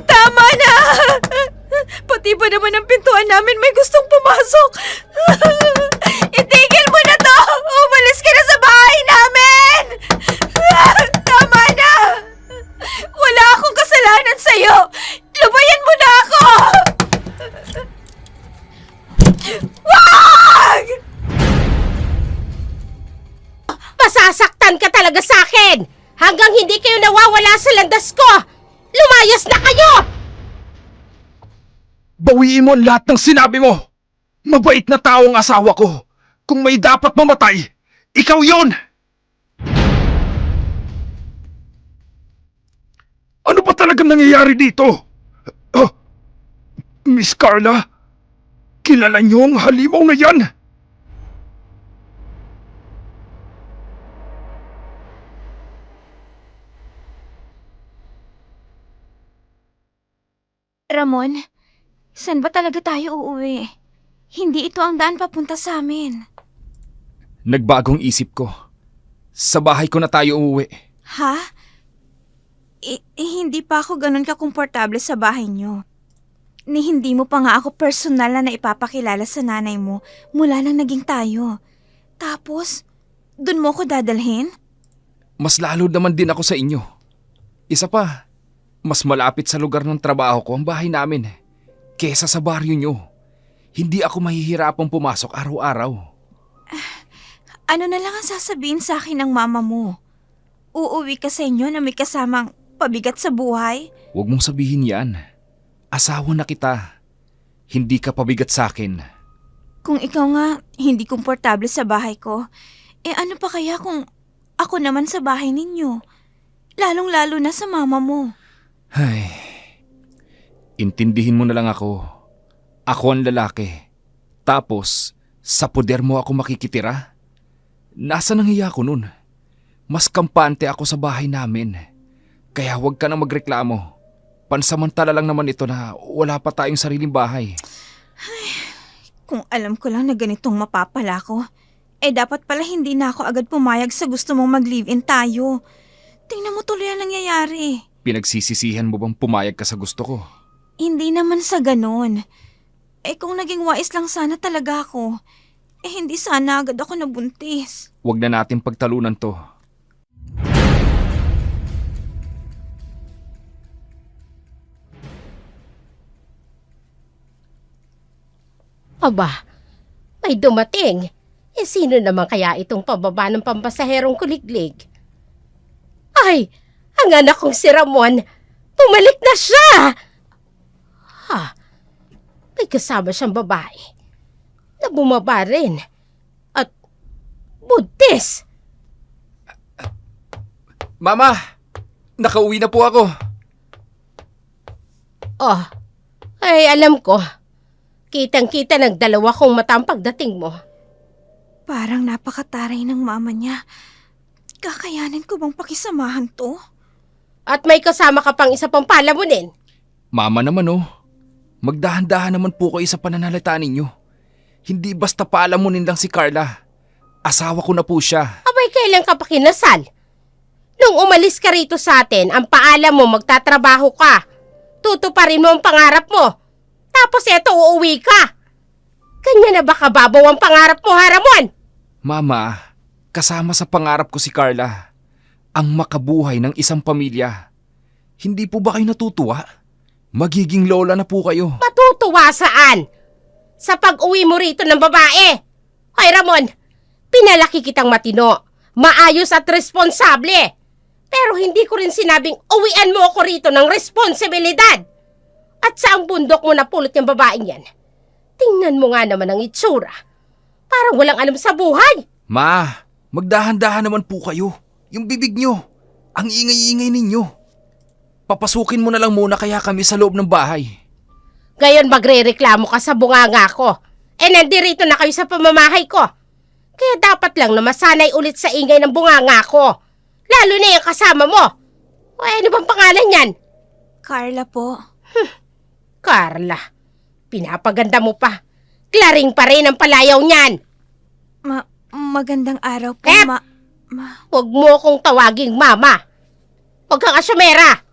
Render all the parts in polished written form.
Tama na! Pati ba naman ang pintuan namin may gustong pumasok? Itigil mo na to! Umalis ka na sa bahay namin! Tama na! Wala akong kasalanan sa'yo! Lubayan mo na ako! Wag! Masasaktan ka talaga sa akin! Hanggang hindi kayo nawawala sa landas ko! Lumayas na kayo! Bawiin mo lahat ng sinabi mo! Mabait na tao ang asawa ko! Kung may dapat mamatay, ikaw yon! Ano ba talagang nangyayari dito? Miss Carla, kilala niyo ang halimaw na yan? Ramon, saan ba talaga tayo uuwi? Hindi ito ang daan papunta sa amin. Nagbagong isip ko. Sa bahay ko na tayo uuwi. Ha? Hindi pa ako ganun kakomportable sa bahay niyo. Ni hindi mo pa nga ako personal na ipapakilala sa nanay mo mula nang naging tayo. Tapos, dun mo ko dadalhin? Mas lalo naman din ako sa inyo. Isa pa, mas malapit sa lugar ng trabaho ko ang bahay namin kesa sa baryo nyo. Hindi ako mahihirapang pumasok araw-araw. Ano na lang ang sasabihin sa akin ng mama mo? Uuwi ka sa inyo na may kasamang pabigat sa buhay? Huwag mong sabihin yan. Asawa na kita. Hindi ka pabigat sa akin. Kung ikaw nga hindi komportable sa bahay ko, ano pa kaya kung ako naman sa bahay ninyo? Lalong-lalo na sa mama mo. Ay, intindihin mo na lang ako. Ako ang lalaki. Tapos, sa poder mo ako makikitira? Nasa nangiya ko nun? Mas kampante ako sa bahay namin. Kaya huwag ka nang magreklamo. Pansamantala lang naman ito na wala pa tayong sariling bahay. Ay, kung alam ko lang na ganitong mapapala ko, dapat pala hindi na ako agad pumayag sa gusto mong mag-live-in tayo. Tingnan mo tuloy ang nangyayari. Pinagsisisihan mo bang pumayag ka sa gusto ko? Hindi naman sa ganon. Kung naging wais lang sana talaga ako, hindi sana agad ako nabuntis. Huwag na natin pagtalunan to. Aba, may dumating. Sino naman kaya itong pababa ng pampasaherong kuliglig? Ay, ang anak kong si Ramon, pumalik na siya! Ha, may kasama siyang babae na bumaba rin at buntis. Mama! Nakauwi na po ako. Oh, ay alam ko. Kitang-kita ng dalawa kong mata ang pagdating mo. Parang napakataray ng mama niya. Kakayanin ko bang pakisamahan to? At may kasama ka pang isa pang palamunin. Mama naman oh. Magdahan-dahan naman po kayo sa pananalita ninyo. Hindi basta paalamunin lang si Carla. Asawa ko na po siya. Abay, kailan ka pa kinasal? Nung umalis ka rito sa atin, ang paalam mo magtatrabaho ka. Tutuparin mo ang pangarap mo. Tapos eto, uuwi ka. Kanya na ba kababaw ang pangarap mo, Haramon? Mama, kasama sa pangarap ko si Carla. Ang makabuhay ng isang pamilya. Hindi po ba kayo natutuwa? Magiging lola na po kayo. Matutuwa saan? Sa pag-uwi mo rito ng babae. Hoy, Ramon, pinalaki kitang matino, maayos at responsable. Pero hindi ko rin sinabing uwian mo ako rito ng responsibilidad. At sa ang bundok mo napulot yung babaeng yan? Tingnan mo nga naman ang itsura. Parang walang alam sa buhay. Ma, magdahan-dahan naman po kayo. Yung bibig nyo, ang ingay-ingay ninyo. Papasukin mo na lang muna kaya kami sa loob ng bahay. Ngayon magre-reklamo ka sa bunganga ko. Nandirito na kayo sa pamamahay ko. Kaya dapat lang na masanay ulit sa ingay ng bunganga ko. Lalo na yung kasama mo. O ano bang pangalan yan? Carla po. Carla, pinapaganda mo pa. Klaring pa rin ang palayaw niyan. Magandang araw po, Pep! Huwag mo akong tawaging mama. Huwag kang asyumera.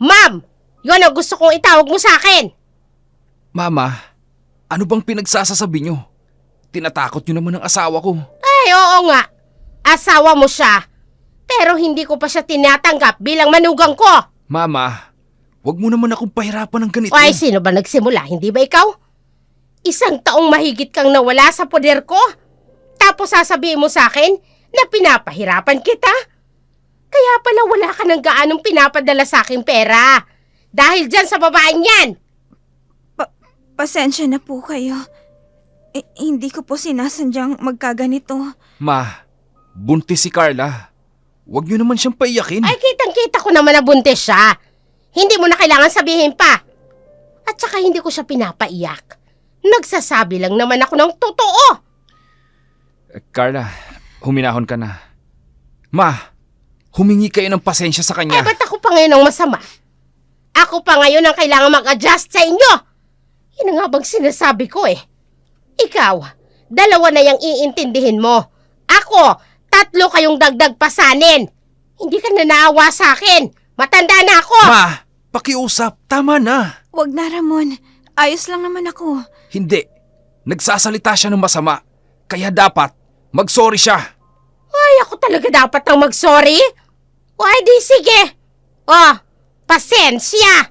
Ma'am, Yun ang gusto kong itawag mo sa akin. Mama, ano bang pinagsasasabi nyo? Tinatakot nyo naman ang asawa ko. Ay, oo nga. Asawa mo siya. Pero hindi ko pa siya tinatanggap bilang manugang ko. Mama, wag mo naman akong pahirapan ng ganito. O ay, sino ba nagsimula? Hindi ba ikaw? 1 taong mahigit kang nawala sa poder ko. Tapos sasabihin mo sa akin na pinapahirapan kita. Kaya pala wala ka ng gaanong pinapadala sa aking pera. Dahil dyan sa babaeng yan. Pasensya na po kayo. Hindi ko po sinasadyang magkaganito. Ma, buntis si Carla. Wag nyo naman siyang paiyakin. Ay, kitang-kita ko naman na buntis siya. Hindi mo na kailangan sabihin pa. At saka hindi ko siya pinapaiyak. Nagsasabi lang naman ako ng totoo. Carla, huminahon ka na. Ma, humingi kayo ng pasensya sa Eh, kanya. ba't ako pa ngayon ang masama? Ako pa ngayon ang kailangan mag-adjust sa inyo. Yun nga bang sinasabi ko eh. Ikaw, 2 na yung iintindihin mo. Ako, 3 kayong dagdag pasanin. Hindi ka na naawa sa akin. Matanda na ako. Ma, pakiusap. Tama na. Wag na, Ramon. Ayos lang naman ako. Hindi. Nagsasalita siya ng masama. Kaya dapat, mag-sorry siya. Ay, ako talaga dapat ang mag-sorry? O ay di sige. Oh, pasensya.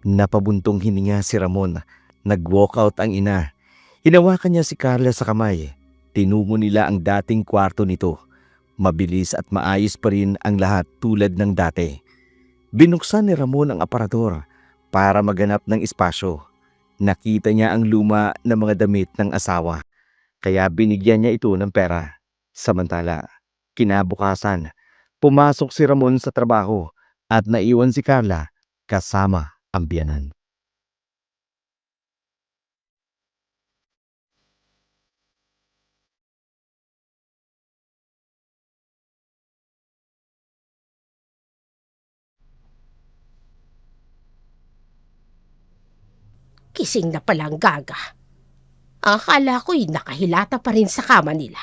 Napabuntong hininga si Ramon. Nag-walkout ang ina. Hinawakan niya si Carla sa kamay. Tinungo nila ang dating kwarto nito. Mabilis at maayos pa rin ang lahat tulad ng dati. Binuksan ni Ramon ang aparador para maganap ng espasyo. Nakita niya ang luma na mga damit ng asawa. Kaya binigyan niya ito ng pera. Samantala, kinabukasan, pumasok si Ramon sa trabaho at naiwan si Carla kasama ang biyanan. Kising na palang gaga. Akala ko'y nakahilata pa rin sa kama nila.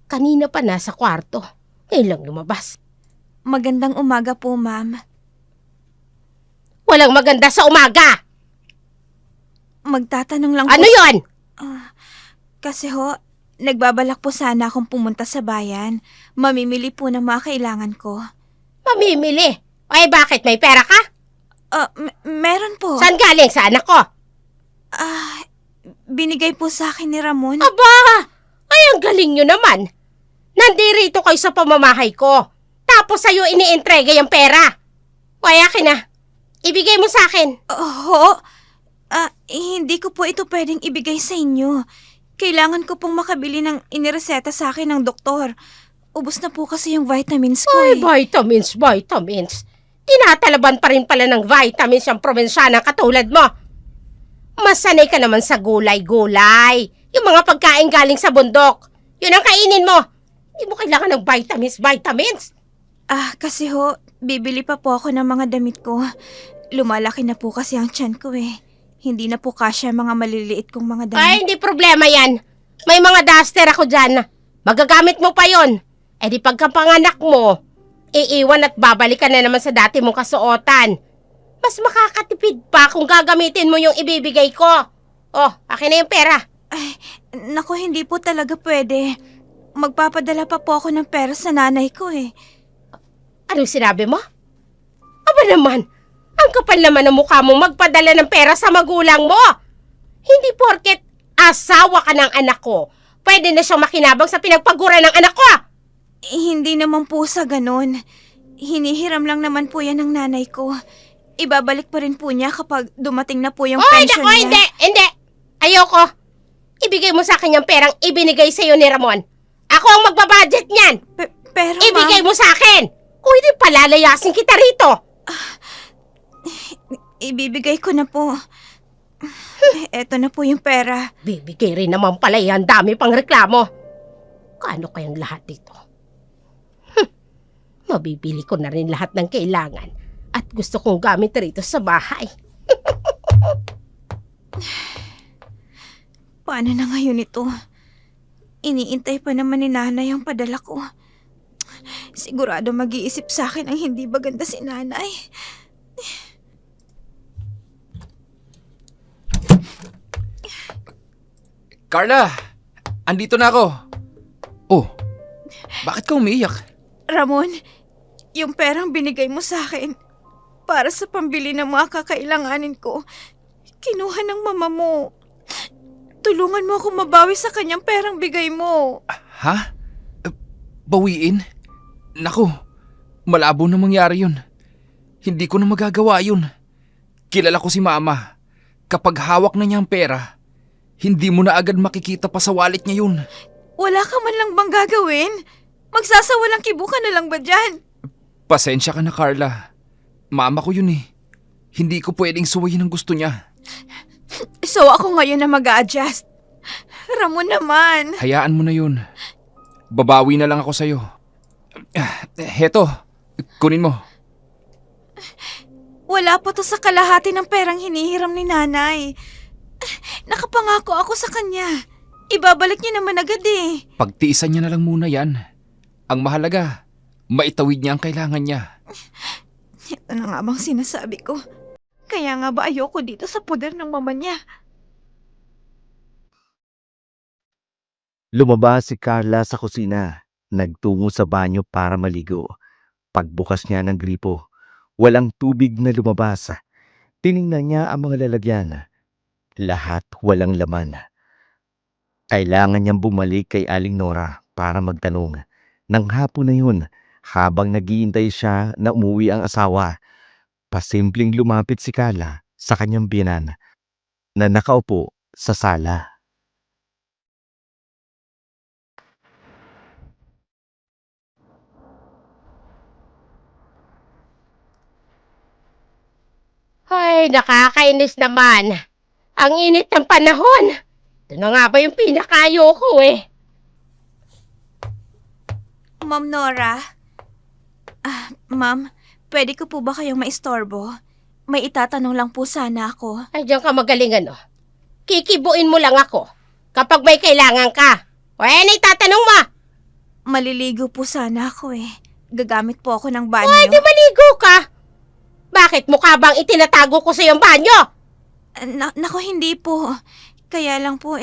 Kanina pa nasa kwarto. Ngayon lang lumabas. Magandang umaga po, ma'am. Walang maganda sa umaga! Magtatanong lang Ano po. yon? Kasi ho, nagbabalak po sana akong pumunta sa bayan. Mamimili po ng mga kailangan ko. Mamimili. Ay, bakit? May pera ka? Meron po. Saan galing? Sa anak ko? Binigay po sa akin ni Ramon. Aba! Ay, ang galing nyo naman. Nandirito kayo sa pamamahay ko. Tapos sa'yo inientrega yung pera. Ay, akin na. Ibigay mo sa akin. Hindi ko po ito pwedeng ibigay sa inyo. Kailangan ko pong makabili ng inireseta sa akin ng doktor. Ubus na po kasi yung vitamins ko Ay, vitamins. Tinatalaban pa rin pala ng vitamins yung probinsyana katulad mo. Masanay ka naman sa gulay-gulay. Yung mga pagkain galing sa bundok. Yun ang kainin mo. Hindi mo kailangan ng vitamins. Kasi ho, bibili pa po ako ng mga damit ko. Lumalaki na po kasi ang tiyan ko eh. Hindi na po kasya mga maliliit kong mga damit. Ay, hindi problema yan. May mga duster ako dyan. Magagamit mo pa yon. Eh di pagkapanganak mo, iiwan at babalik ka na naman sa dati mong kasuotan. Mas makakatipid pa kung gagamitin mo yung ibibigay ko. Oh, akin na yung pera. Naku, hindi po talaga pwede. Magpapadala pa po ako ng pera sa nanay ko eh. Anong sinabi mo? Aba naman, ang kapal naman ng mukha mo magpadala ng pera sa magulang mo. Hindi porket asawa ka ng anak ko, pwede na siyang makinabang sa pinagpagura ng anak ko. Hindi naman po sa ganun. Hinihiram lang naman po yan ng nanay ko. Ibabalik pa rin po niya kapag dumating na po yung Oy, pension nako, niya. hindi. Ayoko. Ibigay mo sa akin yung perang ibinigay sa'yo ni Ramon. Ako ang magbabudget niyan. Pero Ibigay ma'am, mo sa akin. Kung hindi palalayasin kita rito. ibibigay ko na po. Eto na po yung pera. Bibigay rin naman pala yan. Dami pang reklamo. Kaano kayang lahat dito? Mabibili ko na rin lahat ng kailangan at gusto kong gamit rito sa bahay. Paano na ngayon ito? Iniintay pa naman ni nanay ang padala ko. Sigurado mag-iisip sa akin ang hindi maganda si nanay. Carla! Andito na ako! Oh, bakit ka umiiyak? Ramon, yung perang binigay mo sa akin para sa pambili ng mga kakailanganin ko, kinuha ng mama mo. Tulungan mo ako mabawi sa kanyang perang bigay mo. Ha? Bawiin? Naku, malabo na mangyari yun. Hindi ko na magagawa yun. Kilala ko si mama. Kapag hawak na niya ang pera, hindi mo na agad makikita pa sa wallet niya yun. Wala ka man lang bang gagawin? Magsasawalang kibuka na lang ba dyan? Pasensya ka na, Carla. Mama ko yun eh. Hindi ko pwedeng suwayin ang gusto niya. So ako ngayon na mag-a-adjust. Ramon naman. Hayaan mo na yun. Babawi na lang ako sa'yo. Heto, kunin mo. Wala pa to sa kalahati ng perang hinihiram ni nanay. Nakapangako ako sa kanya. Ibabalik niya naman agad eh. Pagtiisan niya na lang muna yan. Ang mahalaga, maitawid niya ang kailangan niya. Ito na nga bang sinasabi ko. Kaya nga ba ayoko dito sa poder ng mama niya? Lumabas si Carla sa kusina. Nagtungo sa banyo para maligo. Pagbukas niya ng gripo, walang tubig na lumabas. Tiningnan niya ang mga lalagyan. Lahat walang laman. Kailangan niyang bumalik kay Aling Nora para magtanong. Nang hapon na yun, habang naghihintay siya na umuwi ang asawa, pasimpleng lumapit si Carla sa kanyang biyenan na nakaupo sa sala. Ay, nakakainis naman. Ang init ng panahon. Ito na nga ba yung pinakayoko eh. Ma'am Nora? Ma'am, pwede ko po ba kayong maistorbo? May itatanong lang po sana ako. Ay, diyan ka magaling ano. Kikibuin mo lang ako kapag may kailangan ka. O ano itatanong mo? Maliligo po sana ako eh. Gagamit po ako ng banyo. Pwede maligo ka. Bakit mukha bang itinatago ko sa iyong banyo? Nako, hindi po. Kaya lang po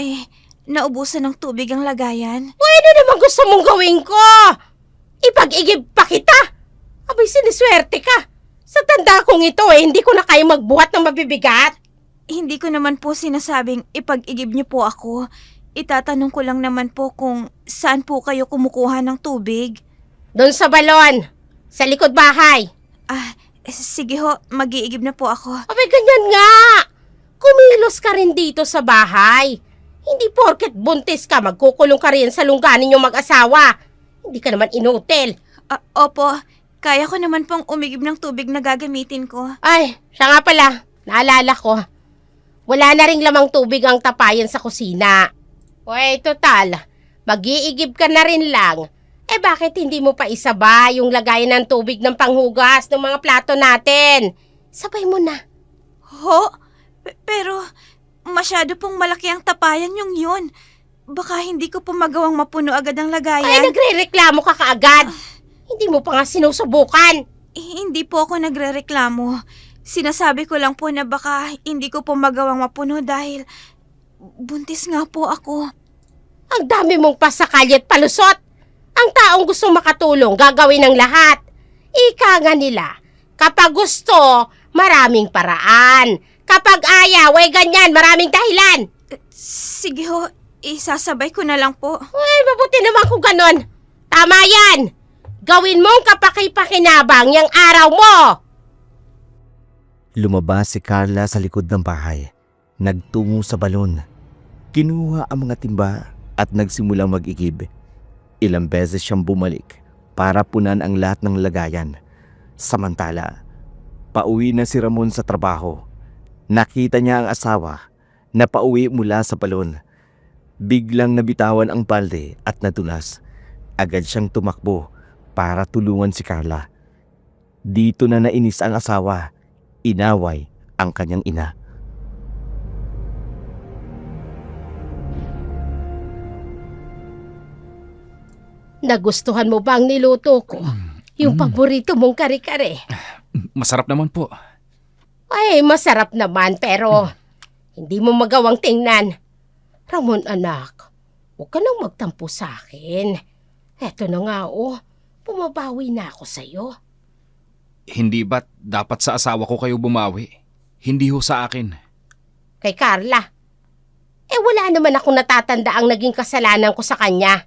naubusan ng tubig ang lagayan. Ano naman gusto mong gawin ko? Ipag-igib pa kita? Abay, siniswerte ka. Sa tanda kong ito hindi ko na kaya magbuhat ng mabibigat. Hindi ko naman po sinasabing ipag-igib niyo po ako. Itatanong ko lang naman po kung saan po kayo kumukuha ng tubig. Doon sa balon, sa likod bahay. Sige ho, mag-iigib na po ako. Abay, ganyan nga. Kumilos ka rin dito sa bahay. Hindi porket buntis ka, magkukulong ka rin sa lungganin yung mag-asawa. Hindi ka naman inutil. Opo, kaya ko naman pong umigib ng tubig na gagamitin ko. Ay, siya nga pala, naalala ko. Wala na ring lamang tubig ang tapayan sa kusina. Uy, total, mag-iigib ka na rin lang. Bakit hindi mo pa isabay yung lagayan ng tubig ng panghugas ng mga plato natin? Sabay mo na. Ho? Pero masyado pong malaki ang tapayan yung yun. Baka hindi ko po magawang mapuno agad ang Ay, lagayan. nagre-reklamo ka kaagad. Hindi mo pa nga sinusubukan. Hindi po ako nagre-reklamo. Sinasabi ko lang po na baka hindi ko po magawang mapuno dahil buntis nga po ako. Ang dami mong pasakali at palusot. Ang taong gustong makatulong, gagawin ng lahat. Ika nga nila, kapag gusto, maraming paraan. Kapag ayaw, ganyan, maraming dahilan. Sige ho, isasabay ko na lang po. Ay, mabuti naman kung ganon. Tama yan. Gawin mong kapaki-pakinabang yung araw mo. Lumabas si Carla sa likod ng bahay. Nagtungo sa balon. Kinuha ang mga timba at nagsimulang mag-igib. Ilang beses siyang bumalik para punan ang lahat ng lagayan. Samantala, pauwi na si Ramon sa trabaho. Nakita niya ang asawa na pauwi mula sa balon. Biglang nabitawan ang balde at nadulas. Agad siyang tumakbo para tulungan si Carla. Dito na nainis ang asawa. Inaway ang kanyang ina. Nagustuhan mo ba ang niluto ko? Yung paborito mong kare-kare. Masarap naman po. Ay, masarap naman pero hindi mo magawang tingnan. Ramon anak, huwag ka nang magtampo sa akin. Eto na nga bumabawi na ako sa'yo. Hindi ba't dapat sa asawa ko kayo bumawi? Hindi ho sa akin. Kay Carla. Wala naman akong natatanda ang naging kasalanan ko sa kanya.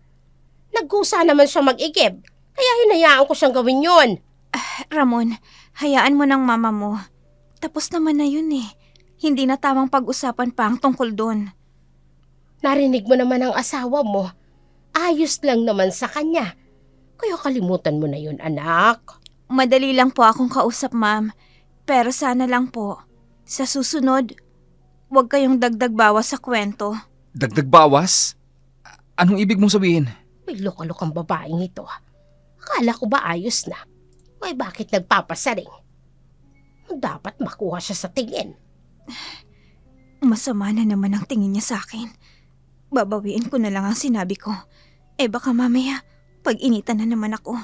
Nagkusa naman siya mag-igib, kaya hinayaan ko siyang gawin yun. Ramon, hayaan mo ng mama mo. Tapos naman na yun eh. Hindi na tamang pag-usapan pa ang tungkol doon. Narinig mo naman ang asawa mo. Ayos lang naman sa kanya. Kaya kalimutan mo na yun, anak. Madali lang po akong kausap, ma'am. Pero sana lang po, sa susunod, huwag kayong dagdag bawas sa kwento. Dagdag bawas? Anong ibig mong sabihin? May lokalokang babaeng ito. Akala ko ba ayos na? Ay bakit nagpapasaring? Dapat makuha siya sa tingin. Masama na naman ang tingin niya sa akin. Babawiin ko na lang ang sinabi ko. Baka mamaya, pag-initan na naman ako.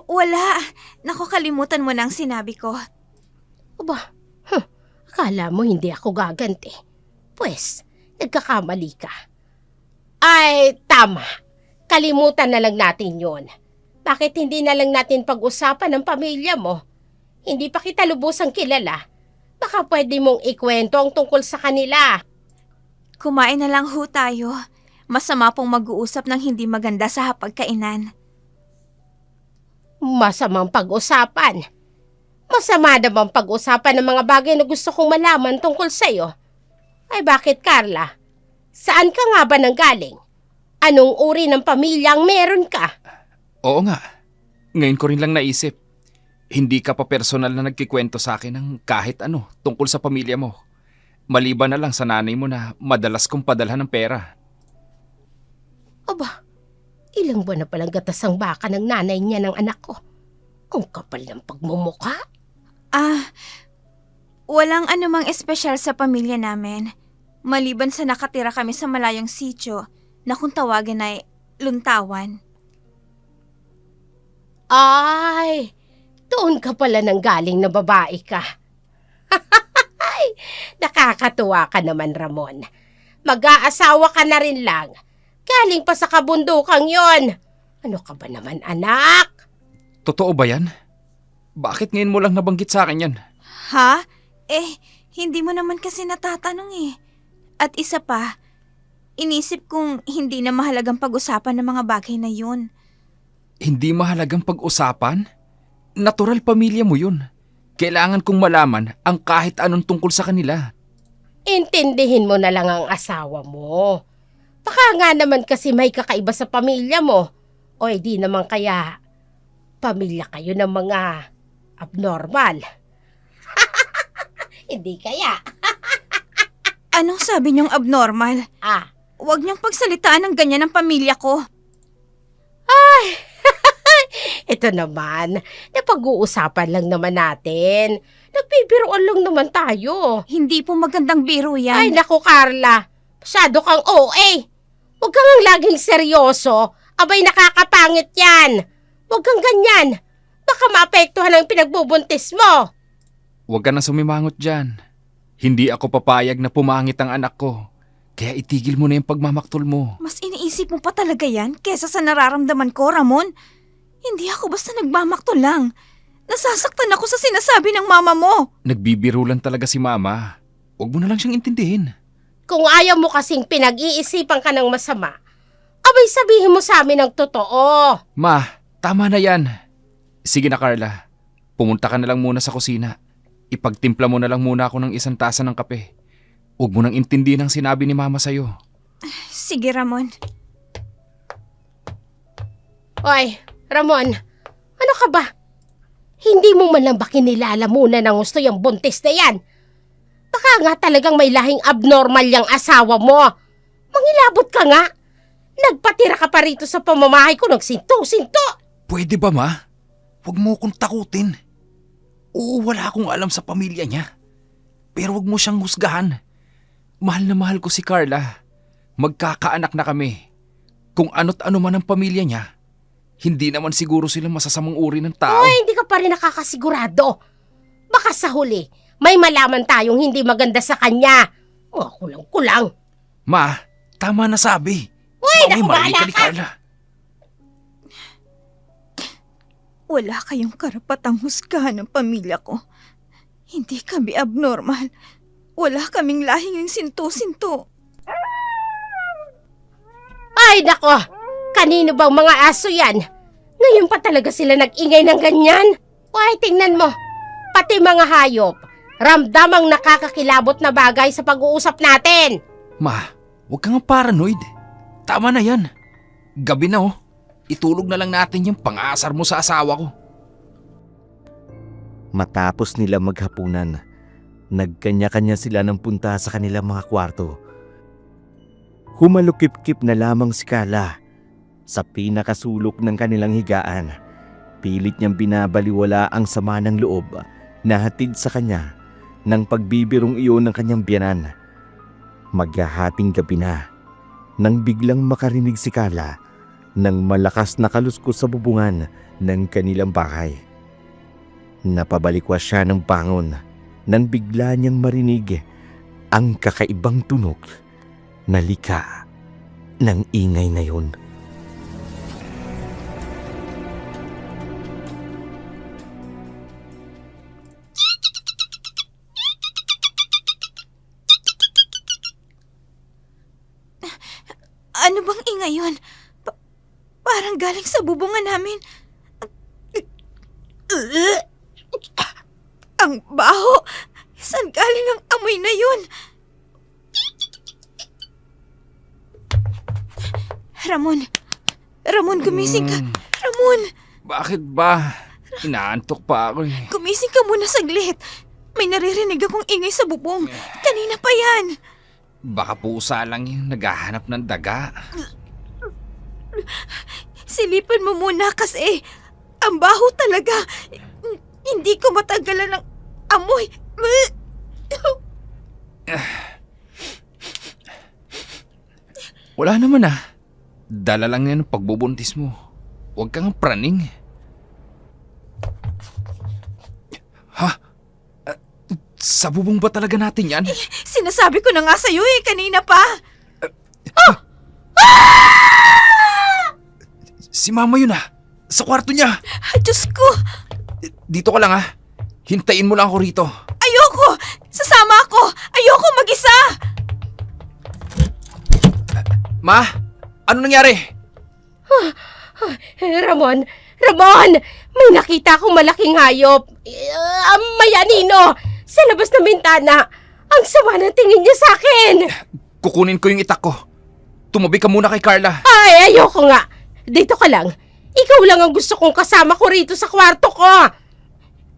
Wala. Naku, kalimutan mo na ang sinabi ko. Aba, akala mo hindi ako gaganti. Pwes, nagkakamali ka. Ay, tama. Kalimutan na lang natin yon. Bakit hindi na lang natin pag-usapan ng pamilya mo? Hindi pa kita lubusang kilala. Baka pwede mong ikwento ang tungkol sa kanila. Kumain na lang ho tayo. Masama pong mag-uusap ng hindi maganda sa hapagkainan. Masamang pag-usapan. Masama namang pag-usapan ng mga bagay na gusto kong malaman tungkol sa'yo. Ay bakit, Carla? Saan ka nga ba nanggaling? Anong uri ng pamilya ang meron ka? Oo nga. Ngayon ko rin lang naisip. Hindi ka pa personal na nagkikwento sa akin ng kahit ano tungkol sa pamilya mo. Maliban na lang sa nanay mo na madalas kong padalhan ng pera. Aba, ilang buwan na palang gatas ang baka ng nanay niya ng anak ko. Ang kapal ng pagmumukha. Walang anumang espesyal sa pamilya namin. Maliban sa nakatira kami sa malayong sitio na kung tawagin ay Luntawan. Ay, doon ka pala nang galing na babae ka. Nakakatuwa ka naman, Ramon. Mag-aasawa ka na rin lang. Galing pa sa kabundukan yon. Ano ka ba naman, anak? Totoo ba yan? Bakit ngayon mo lang nabanggit sa akin yan? Ha? Hindi mo naman kasi natatanong eh. At isa pa, inisip kong hindi na mahalagang pag-usapan ng mga bagay na yun. Hindi mahalagang pag-usapan? Natural pamilya mo yun. Kailangan kong malaman ang kahit anong tungkol sa kanila. Intindihin mo na lang ang asawa mo. Baka nga naman kasi may kakaiba sa pamilya mo. O di naman kaya pamilya kayo ng mga abnormal. Hindi kaya. Anong sabi niyong abnormal? Huwag niyong pagsalitaan ng ganyan ng pamilya ko. Ito naman, napag-uusapan lang naman natin. Nagbibiroan lang naman tayo. Hindi po magandang biro yan. Ay naku, Carla. Masyado kang OA. Huwag kang laging seryoso. Abay, nakakapangit yan. Huwag kang ganyan. Baka maapektuhan ang pinagbubuntis mo. Huwag ka na sumimangot dyan. Hindi ako papayag na pumangit ang anak ko. Kaya itigil mo na yung pagmamaktol mo. Mas iniisip mo pa talaga yan kesa sa nararamdaman ko, Ramon. Hindi ako basta nagmamakto lang. Nasasaktan ako sa sinasabi ng mama mo. Nagbibiro lang talaga si mama. Huwag mo na lang siyang intindihin. Kung ayaw mo kasing pinag-iisipan ka ng masama, abay sabihin mo sa amin ang totoo. Ma, tama na yan. Sige na, Carla. Pumunta ka na lang muna sa kusina. Ipagtimpla mo na lang muna ako ng isang tasa ng kape. Huwag mo nang intindihin ang sinabi ni mama sa'yo. Sige, Ramon. Oy, Ramon, ano ka ba? Hindi mo man lang ba kinilala muna ng gusto yung buntis na yan? Baka nga talagang may lahing abnormal yung asawa mo. Mangilabot ka nga. Nagpatira ka pa rito sa pamamahay ko, nagsinto-sinto. Pwede ba, ma? Huwag mo akong takutin. Oo, wala akong alam sa pamilya niya. Pero huwag mo siyang husgahan. Mahal na mahal ko si Carla. Magkakaanak na kami. Kung ano't ano man ang pamilya niya, hindi naman siguro sila masasamang uri ng tao. Oy, hindi ka pa rin nakakasigurado. Baka sa huli, may malaman tayong hindi maganda sa kanya. Oh, kulang-kulang. Ma, tama na sabi. Uy, Baka may naku, marinig bahala ni ka. Carla. Wala kayong karapatang husgahan ng pamilya ko. Hindi kami abnormal. Wala kaming lahing sinto-sinto. Ay, nako! Kanino bang mga aso yan? Ngayon pa talaga sila nag-ingay ng ganyan? Uy, tingnan mo. Pati mga hayop, ramdamang nakakakilabot na bagay sa pag-uusap natin. Ma, huwag kang paranoid. Tama na yan. Gabi na oh. Itulog na lang natin yung pang-aasar mo sa asawa ko. Matapos nila maghapunan, nagkanya-kanya sila ng punta sa kanilang mga kwarto. Humalukip-kip na lamang si Carla sa pinakasulok ng kanilang higaan. Pilit niyang binabaliwala ang sama ng loob na hatid sa kanya ng pagbibirong iyon ng kanyang biyanan. Maghahating gabi na nang biglang makarinig si Carla ng malakas na kaluskos sa bubungan ng kanilang bahay. Napabalikwas siya ng bangon nang bigla niyang marinig ang kakaibang tunog na lika ng ingay na yun. Ano bang ingay yun? Parang galing sa bubungan namin. Ang baho! Saan galing ang amoy na yun? Ramon, gumising ka. Ramon, Bakit ba? Inaantok pa ako eh. gumising ka muna saglit. May naririnig akong ingay sa bubong. Kanina pa yan. Baka pusa lang yung naghahanap ng daga. Silipan mo muna kasi ang baho talaga. Hindi ko matagalan ng amoy. Wala naman ah. Dala lang yan ang pagbubuntis mo. Huwag kang praning. Ha? Sa bubong ba talaga natin yan? Sinasabi ko na nga sa'yo kanina pa. Si mama yun ah. Sa kwarto niya. Diyos ko, Dito ka lang ah. Hintayin mo lang ako rito. ayoko. Sasama ako. Ayoko mag-isa. Ma, ano nangyari? Ramon! May nakita akong malaking hayop. May anino! Sa labas ng bintana. Ang sama ng tingin niya sa akin! Kukunin ko yung itak ko. Tumabi ka muna kay Carla. Ay, ayoko nga. Dito ka lang. Ikaw lang ang gusto kong kasama ko rito sa kwarto ko.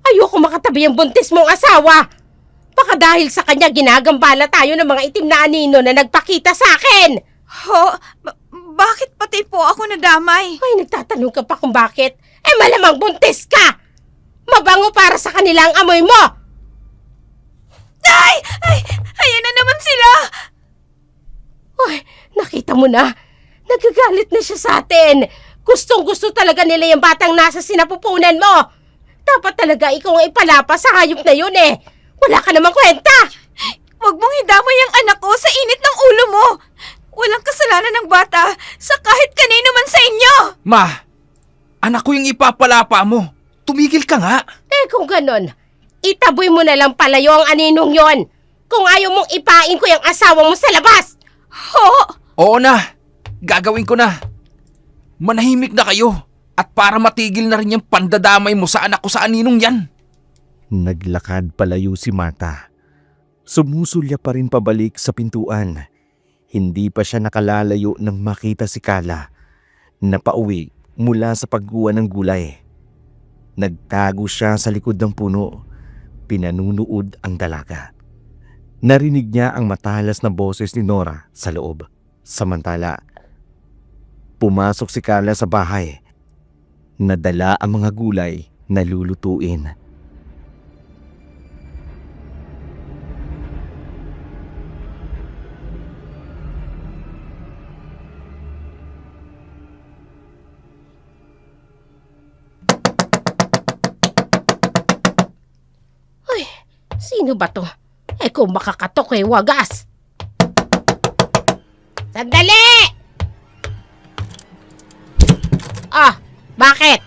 Ayoko makatabi ang buntis mong asawa. Baka dahil sa kanya ginagambala tayo ng mga itim na anino na nagpakita sa akin. Ho? Bakit pati po ako nadamay? Ay, nagtatanong ka pa kung bakit. Malamang buntis ka. Mabango para sa kanilang amoy mo. Ay! Ayan na naman sila! Ay, nakita mo na. Nagagalit na siya sa atin. Gustong-gusto talaga nila yung batang nasa sinapupunan mo. Dapat talaga ikaw ang ipalapa sa hayop na yun eh. Wala ka namang kwenta. Huwag mong hidamay ang anak ko sa init ng ulo mo. Walang kasalanan ng bata sa kahit kanino man sa inyo. Ma, anak ko yung ipapalapa mo. Tumigil ka nga. Kung ganon, itaboy mo na lang palayo ang aninong yon. Kung ayaw mong ipain ko yung asawa mo sa labas. Ho? Oo na, gagawin ko na. Manahimik na kayo. At para matigil na rin yung pandadamay mo sa anak ko sa aninong yan. Naglakad palayo si Marta. Sumusulya pa rin pabalik sa pintuan. Hindi pa siya nakalalayo nang makita si Carla na pauwi mula sa pagguha ng gulay. Nagtago siya sa likod ng puno. Pinanunood ang dalaga. Narinig niya ang matalas na boses ni Nora sa loob. Samantala, pumasok si Carla sa bahay. Nadala ang mga gulay na lulutuin. Sino ba to? Eh kung makakatok wagas. Sandali! Bakit?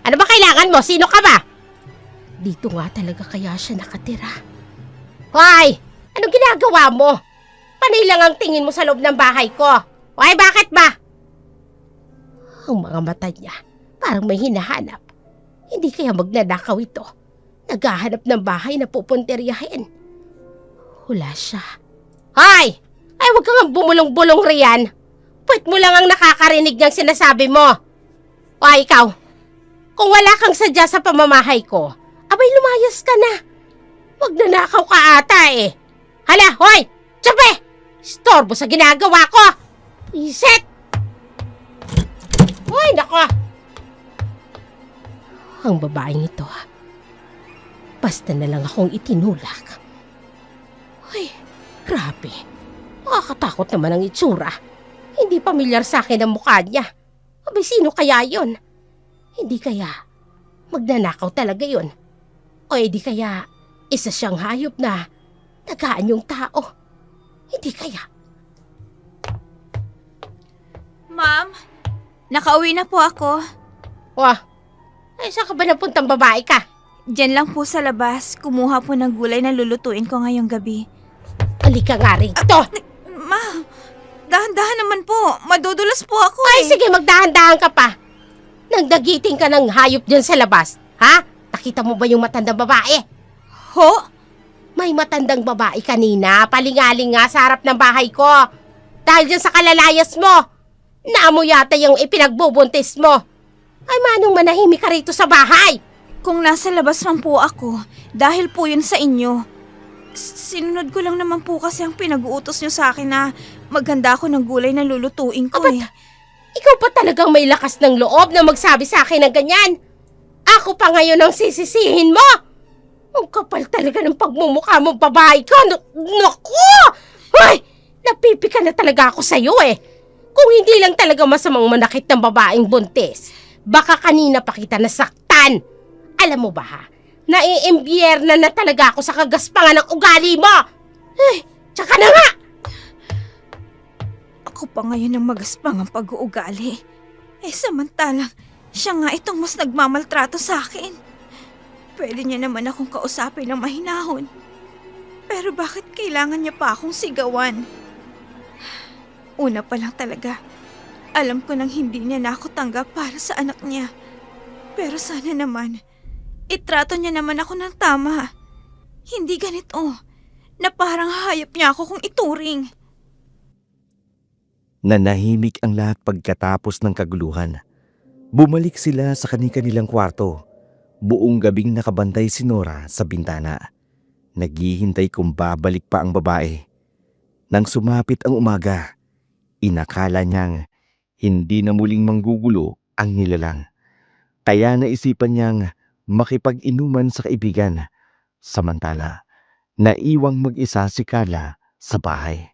Ano ba kailangan mo? Sino ka ba? Dito nga talaga kaya siya nakatira. Hoy! Anong ginagawa mo? Panay lang ang tingin mo sa loob ng bahay ko. Hoy, bakit ba? Ang mga mata niya, parang may hinahanap. Hindi kaya magnanakaw ito. Naghahanap ng bahay na pupunteryahin. Hula siya. Hoy! Ay, huwag kang bumulong-bulong riyan. Puwet mo lang ang nakakarinig ng sinasabi mo. O ikaw, kung wala kang sadya sa pamamahay ko, abay lumayas ka na. Huwag nanakaw ka ata eh. Hala, hoy! Tsape! Istorbo sa ginagawa ko! Iset! Hoy, nako! Ang babaeng ito, basta na lang akong itinulak. Hoy, grabe. Nakakatakot naman ang itsura. Hindi pamilyar sa akin ang mukha niya. Abay, sino kaya yon? Hindi kaya magnanakaw talaga yon? O edi kaya isa siyang hayop na tagaan yung tao? Hindi kaya? Ma'am, nakauwi na po ako. Wah, ay saan ka ba napuntang babae ka? Diyan lang po sa labas, kumuha po ng gulay na lulutuin ko ngayong gabi. Halika nga rito. Ma'am, dahan-dahan naman po. Madudulas po ako Ay sige, magdahan-dahan ka pa. Nagdagiting ka ng hayop dyan sa labas. Ha? Nakita mo ba yung matandang babae? Ho? May matandang babae kanina, palingaling nga sa harap ng bahay ko. Dahil dyan sa kalalayas mo. Naamo yata yung ipinagbubuntis mo. Ay manong manahimik ka rito sa bahay. Kung nasa labas man po ako, dahil po yun sa inyo. Sinunod ko lang naman po kasi ang pinag-uutos nyo sa akin na maghanda ako ng gulay na lulutuin ko eh. Ikaw pa talagang may lakas ng loob na magsabi sa akin ng ganyan. Ako pa ngayon ang sisisihin mo. Ang kapal talaga ng pagmumukha mong babae ka. Naku! Hoy! Napipika na talaga ako sa'yo eh. Kung hindi lang talaga masamang manakit ng babaeng buntis, baka kanina pa kita nasaktan. Alam mo ba ha? Naiimbierna na talaga ako sa kagaspangan ng ugali mo. Eh, tsaka na nga! Ako pa ngayon ang magaspang ang pag-uugali. Eh samantalang, siya nga itong mas nagmamaltrato sa akin. Pwede niya naman akong kausapin ng mahinahon. Pero bakit kailangan niya pa akong sigawan? Una pa lang talaga, alam ko nang hindi niya na ako tanggap para sa anak niya. Pero sana naman, itrato niya naman ako ng tama. Hindi ganito, na parang hayop niya ako kung ituring. Nanahimik ang lahat pagkatapos ng kaguluhan. Bumalik sila sa kani-kanilang kwarto. Buong gabing nakabantay si Nora sa bintana. Naghihintay kung babalik pa ang babae. Nang sumapit ang umaga, inakala niyang hindi na muling manggugulo ang nilalang. Kaya naisipan niyang makipag-inuman sa kaibigan. Samantala, naiwang mag-isa si Carla sa bahay.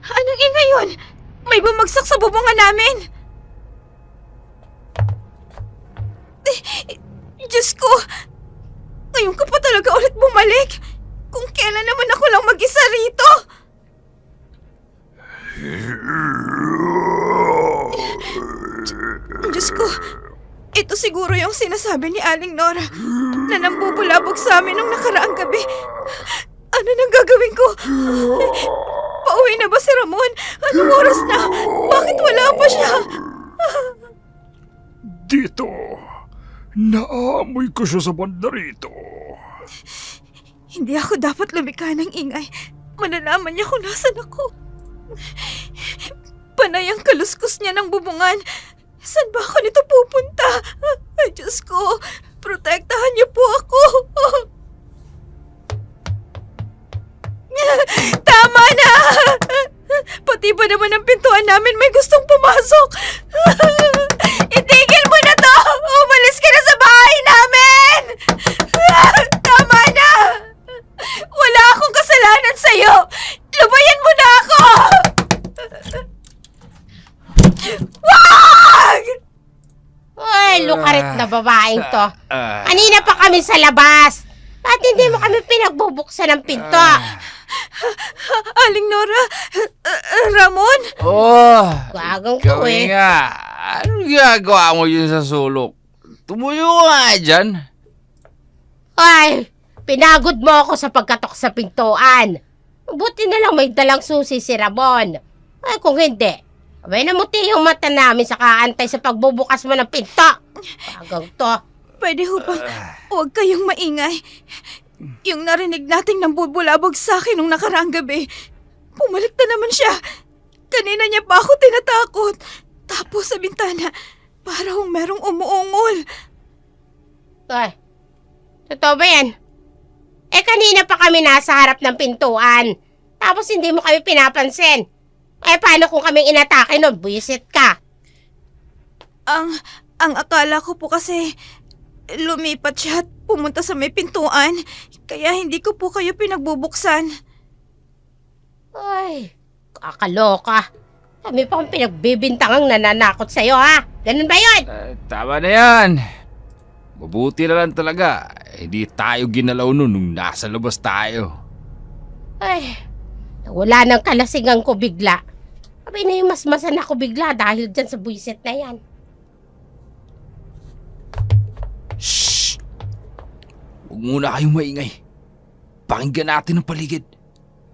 Anong ingay yun? May bumagsak sa bubungan namin! Diyos ko! Ngayon ka pa talaga ulit bumalik! Kung kailan naman ako lang mag-isa rito! Diyos ko! Ito siguro yung sinasabi ni Aling Nora na nambubulabog sa amin nung nakaraang gabi. Ano nang gagawin ko? Pauwi na ba si Ramon? Anong oras na? Bakit wala pa siya? Dito, naamoy ko siya sa banda rito. Hindi ako dapat lumikha ng ingay. Malalaman niya kung nasan ako. Panay ang kaluskus niya ng bubungan. Saan ba ako nito pupunta? Ay, Diyos ko, protektahan niyo po ako. Tama na! Pati ba naman ang pintuan namin may gustong pumasok? Itigil mo na to! Umalis ka na sa bahay namin! Tama na! Wala akong kasalanan sa'yo! Ay, lukarit na babaeng to. Ah, Kanina pa kami sa labas. At hindi mo kami pinagbubuksan ng pinto. Aling Nora, Ramon, oh, Gagang ko kami eh. nga. Ano ginagawa mo yun sa sulok? Tumuyo ka nga dyan. Ay, pinagod mo ako sa pagkatok sa pintuan. Buti na lang may dalang susi si Ramon. Ay, kung hindi, abay namuti yung mata namin sa kaantay sa pagbubukas mo ng pinto. Gagang to. pwede ho ba? Huwag kayong maingay. Yung narinig nating nambubulabog sa akin nung nakaraang gabi, bumalik na naman siya. Kanina niya pa ako tinatakot. Tapos sa bintana, parang merong umuungol. Ay, totoo ba yan? Eh, kanina pa kami nasa harap ng pintuan. Tapos hindi mo kami pinapansin. Eh, paano kung kaming inatake nun? Buisit ka. Ang akala ko po kasi lumipat siya at pumunta sa may pintuan. Kaya hindi ko po kayo pinagbubuksan. Ay, kakaloka. Kami pa ang pinagbibintangang nananakot sa'yo, ha? Ganun ba yun? Tama na yan. Mabuti na lang talaga. Hindi tayo ginalaw nun nung nasa labas tayo. Ay, wala nang kalasingan ko bigla. Abay na yung masmasan ako bigla dahil dyan sa buisit na yan. Shh! Huwag muna kayong maingay. Pakinggan natin ang paligid.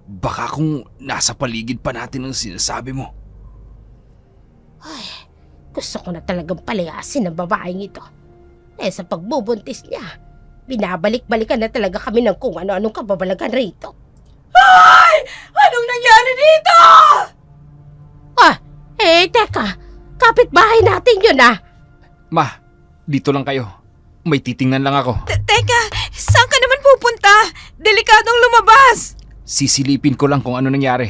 Baka kung nasa paligid pa natin ang sinasabi mo. Ay, gusto ko na talagang palayasin ang babaeng ito. Eh, sa pagbubuntis niya, binabalik-balikan na talaga kami ng kung ano-anong kababalagan rito. Anong nangyari dito? Ah, teka, kapitbahay natin yun, ah. Ma, dito lang kayo. May titingnan lang ako. Teka, saan ka naman pupunta? Delikadong lumabas. Sisilipin ko lang kung ano nangyari.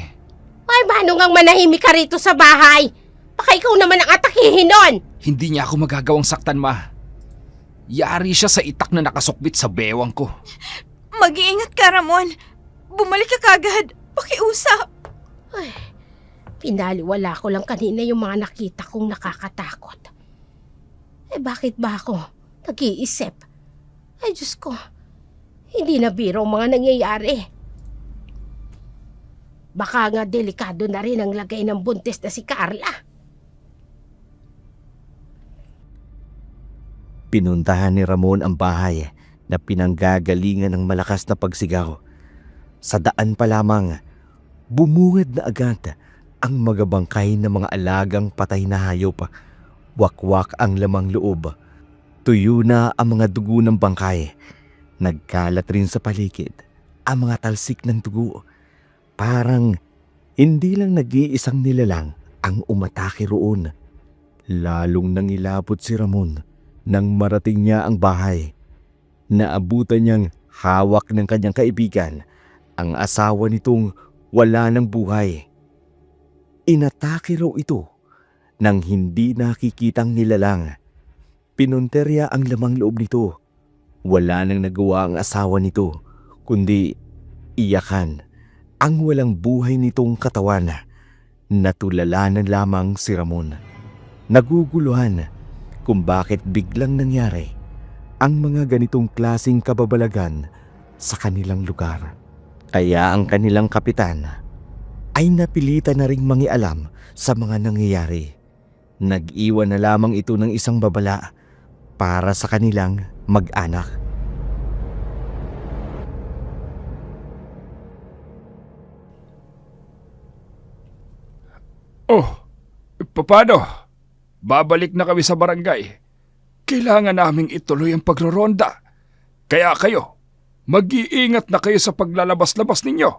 Ay, manong ang manahimik ka rito sa bahay. Baka ikaw naman ang atakihin nun. Hindi niya ako magagawang saktan, ma. Yari siya sa itak na nakasukbit sa bewang ko. Mag-iingat ka, Ramon. Bumalik ka kagad. Pakiusap. Ay, pinaliwala ko lang kanina yung mga nakita kong nakakatakot. Eh, bakit ba ako nag-iisip? Ay, Diyos ko, hindi na biro ang mga nangyayari. Baka nga delikado na rin ang lagay ng buntis na si Carla. Pinuntahan ni Ramon ang bahay na pinanggagalingan ng malakas na pagsigaw. Sa daan pa lamang, bumungad na agad ang mga bangkay ng mga alagang patay na hayop. Wakwak ang lamang loob. Tuyo na ang mga dugo ng bangkay. Nagkalat rin sa paligid ang mga talsik ng dugo. Parang hindi lang nag-iisang nilalang ang umatake roon. Lalong nangilabot si Ramon nang marating niya ang bahay. Naabutan niyang hawak ng kanyang kaibigan ang asawa nitong wala ng buhay. Inatake raw ito nang hindi nakikitang nilalang. Pinunterya ang lamang loob nito. Wala nang nagawa ang asawa nito kundi iyakan ang walang buhay nitong katawan. Natulalanan lamang si Ramon. Naguguluhan kung bakit biglang nangyari ang mga ganitong klasing kababalagan sa kanilang lugar. Kaya ang kanilang kapitan ay napilitan na ring mangialam sa mga nangyayari. Nag-iwan na lamang ito ng isang babala para sa kanilang mag-anak. Oh, paano? Babalik na kami sa barangay. Kailangan naming ituloy ang pagroronda. Kaya kayo, mag-iingat na kayo sa paglalabas-labas ninyo.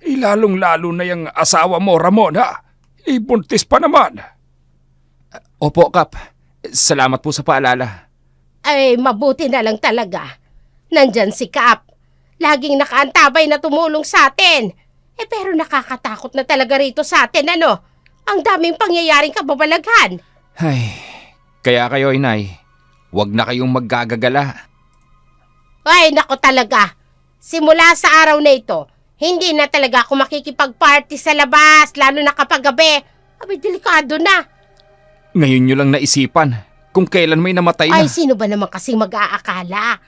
Lalong-lalo na yung asawa mo, Ramon, ha? Ibuntis pa naman. Opo, Kap. Salamat po sa paalala. Ay, mabuti na lang talaga. Nandyan si Kap. Laging nakaantabay na tumulong sa atin. Eh, pero nakakatakot na talaga rito sa atin, ano? Ang daming pangyayaring kababalaghan. Ay, kaya kayo, inay, huwag na kayong maggagagala. Ay, nako talaga. Simula sa araw na ito, hindi na talaga ako makikipag-party sa labas, lalo na kapag gabi. Abay, delikado na. Ngayon nyo lang naisipan kung kailan may namatay na. Ay, sino ba naman kasing mag-aakala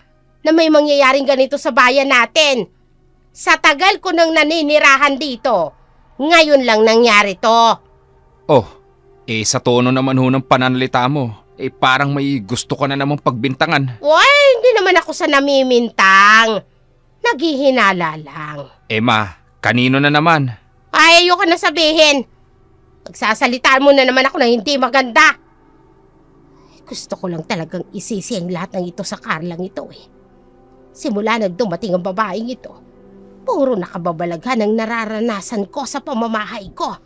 na may mangyayaring ganito sa bayan natin? Sa tagal ko nang naninirahan dito, ngayon lang nangyari to. Oh, sa tono naman ho ng pananalita mo, parang may gusto ka na namang pagbintangan. Uy, hindi naman ako sa namimintang. Naghihinala lang. Ma, kanino na naman? Ay, ayoko na sabihin. Magsasalitaan mo na naman ako na hindi maganda. Gusto ko lang talagang isisi ang lahat ng ito sa Carlang ito eh. Simula nang dumating ang babaeng ito, puro nakababalaghan ang nararanasan ko sa pamamahay ko.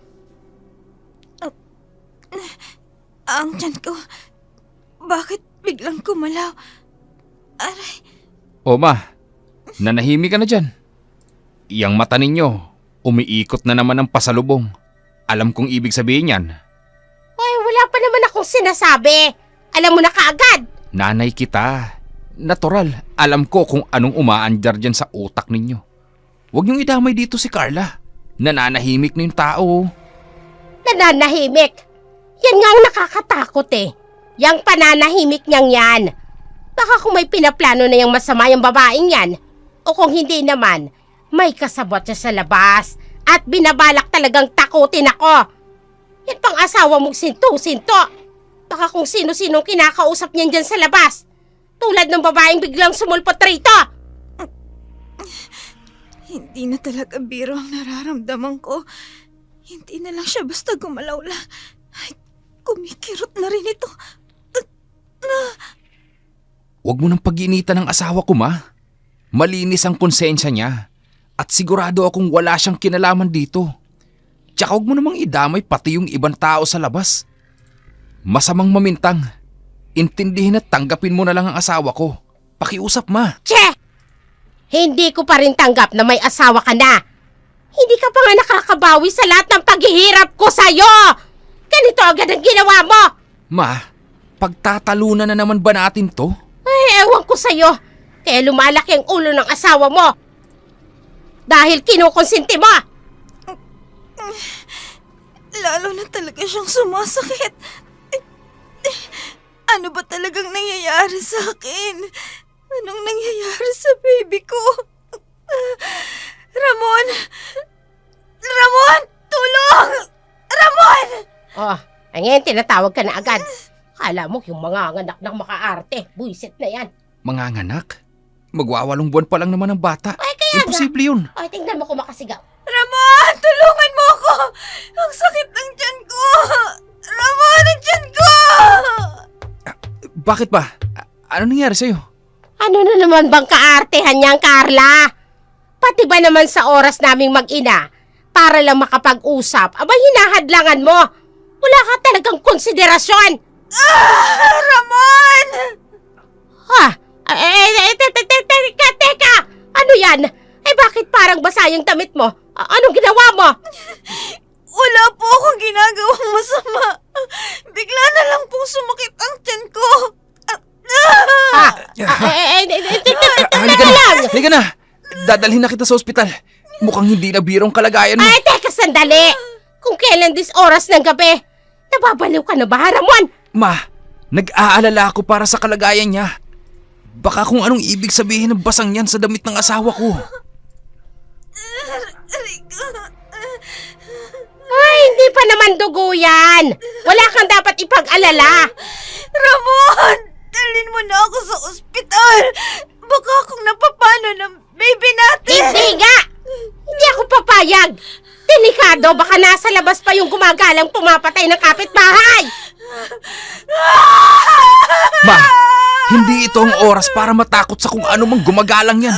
Ang tiyan ko, bakit biglang kumalaw? Aray, Ma, nanahimik ka na dyan. Iyang mata ninyo, umiikot na naman ang pasalubong. Alam kong ibig sabihin yan. Ay, wala pa naman akong sinasabi. Alam mo na kaagad. Nanay kita. Natural, alam ko kung anong umaandar dyan sa utak ninyo. Huwag niyong idamay dito si Carla. Nananahimik na yung tao. Nananahimik. Yan nga ang nakakatakot eh. Yang pananahimik niyang yan. Baka kung may pinaplano na yung masama yung babaeng yan, o kung hindi naman, may kasabot siya sa labas at binabalak talagang takutin ako. Yan pang asawa mong sinto-sinto. Baka kung sino-sinong kinakausap niyan dyan sa labas. Tulad ng babaeng biglang sumulpot rito. hindi na talaga biro ang nararamdaman ko. Hindi na lang siya basta gumalaw lang. Ay, kumikirot na rin ito. Huwag mo nang pag-iinitan ng asawa ko, ma. Malinis ang konsensya niya. At sigurado akong wala siyang kinalaman dito. Tsaka huwag mo namang idamay pati yung ibang tao sa labas. Masamang mamintang. Intindihin at tanggapin mo na lang ang asawa ko. Pakiusap, ma. Che! Hindi ko pa rin tanggap na may asawa ka na. Hindi ka pa nga nakakabawi sa lahat ng paghihirap ko sa'yo. Ganito agad ang ginawa mo. Ma, pagtatalunan na naman ba natin to? Ay, ewan ko sa'yo. Kaya lumalaki ang ulo ng asawa mo. Dahil kinukonsinti mo. Lalo na talaga siyang sumasakit. Ano ba talagang nangyayari sa akin? Anong nangyayari sa baby ko? Ramon! Ramon! Tulong! Ramon! Oh, ngayon tinatawag ka na agad. Kala mo yung mga anak ng makaarte. Buisit na yan. Manganganak? Magwawalong buwan pa lang naman ang bata. Ay, kaya Imposible yun. Ay, tingnan mo kung makasigaw. Ramon! Tulungan mo ako! Ang sakit ng tiyan ko! Ramon! Ang tiyan ko! Bakit ba? Ano nangyari sa'yo? Ano na naman bang kaartehan niyang, Carla? Pati ba naman sa oras naming mag-ina, para lang makapag-usap, abay hinahadlangan mo. Wala ka talagang konsiderasyon. Ramon! Ha? Teka! Ano yan? Eh bakit parang basa yung damit mo? Anong ginawa mo? Wala po akong ginagawang masama. Bigla na lang pong sumakit ang tiyan ko. Halika na! Halika na! Dadalhin na kita sa ospital. Mukhang hindi na birong kalagayan mo. Ay, teka sandali. Kung kailan dis oras ng gabi, nababaliw ka na ba, Ramon? Ma, nag-aalala ako para sa kalagayan niya. Baka kung anong ibig sabihin ng basang yan sa damit ng asawa ko. Ay, hindi pa naman dugo yan. Wala kang dapat ipag-alala. Ramon! Dalhin mo na ako sa ospital. Baka akong napapano ng baby natin. Hindi nga! Hindi ako papayag. Delikado, baka nasa labas pa yung gumagalang pumapatay ng kapitbahay. Ma, hindi ito ang oras para matakot sa kung ano mang gumagalang yan.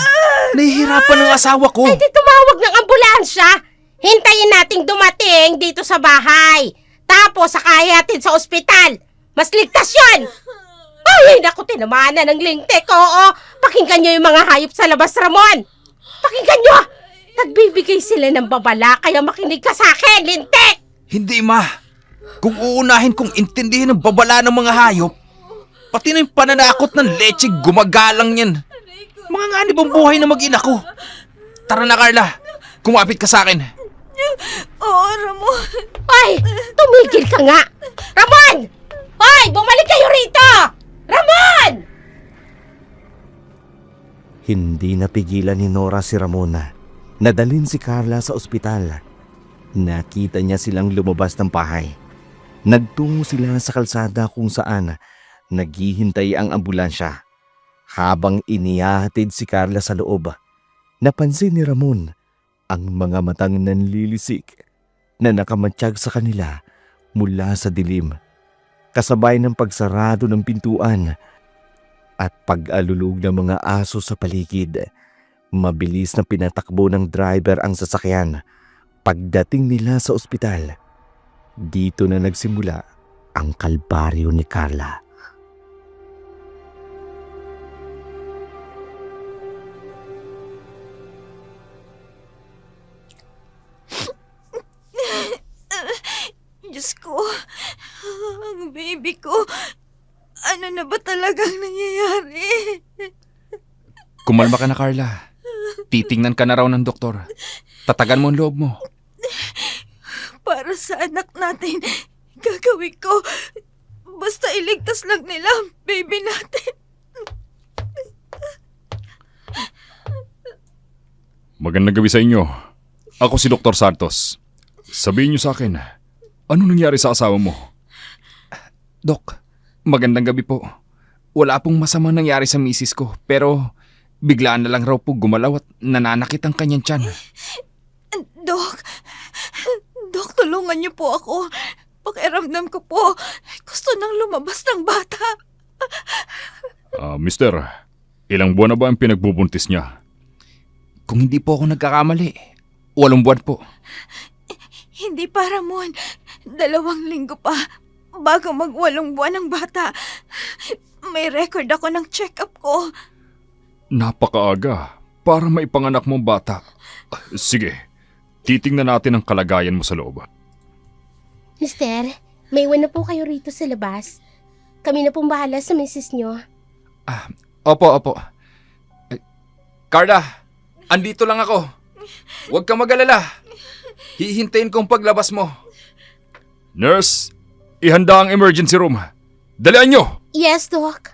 Nahihirapan ang asawa ko. Ay, di tumawag ng ambulansya. Hintayin nating dumating dito sa bahay. Tapos sakayatin sa ospital. Mas ligtas yun. Ay, naku, tinamaan na ng lintik. Oo, pakinggan nyo yung mga hayop sa labas, Ramon. Pakinggan nyo. Nagbibigay sila ng babala, kaya makinig ka sa akin, lintik. Hindi, ma. Kung uunahin kong intindihin ang babala ng mga hayop, pati na yung pananakot ng leche gumagalang yan. Mga nganib ang buhay na mag-ina ko. Tara na, Carla. Kumapit ka sa akin. Oo, Ramon. Ay, tumigil ka nga. Ramon! Hoy! Bumalik kayo rito! Ramon! Hindi napigilan ni Nora si Ramon. Nadalhin si Carla sa ospital. Nakita niya silang lumabas ng bahay. Nagtungo sila sa kalsada kung saan naghihintay ang ambulansya. Habang inihahatid si Carla sa loob, napansin ni Ramon ang mga matang nanlilisik na nakamatsyag sa kanila mula sa dilim. Kasabay ng pagsarado ng pintuan at pag-alulog ng mga aso sa paligid. Mabilis na pinatakbo ng driver ang sasakyan. Pagdating nila sa ospital, dito na nagsimula ang kalbaryo ni Carla. Diyos ko, ang baby ko, ano na ba talagang nangyayari? Kumalma ka na, Carla. Titingnan ka na raw ng doktor. Tatagan mo ang loob mo. Para sa anak natin, gagawin ko. Basta iligtas lang nila ang baby natin. Magandang gabi sa inyo. Ako si Dr. Santos. Sabihin niyo sa akin, ano nangyari sa asawa mo? Dok, magandang gabi po. Wala pong masamang nangyari sa misis ko, pero biglaan na lang raw po gumalaw at nananakit ang kanyang tiyan. Dok, tulungan niyo po ako. Pakiramdam ko po, gusto nang lumabas ng bata. Mister, ilang buwan na ba ang pinagbubuntis niya? Kung hindi po ako nagkakamali, 8 buwan po. Hindi pa, Ramon. 2 linggo pa bago mag-8 buwan ang bata. May record ako ng check-up ko. Napakaaga para maipanganak mo ang bata. Sige, titingnan natin ang kalagayan mo sa loob. Mister, may iwan na po kayo rito sa labas. Kami na pong bahala sa misis nyo. Opo. Carla, andito lang ako. Huwag kang mag-alala. Hihintayin ko ang paglabas mo. Nurse, ihanda ang emergency room. Dalian nyo! Yes, Doc.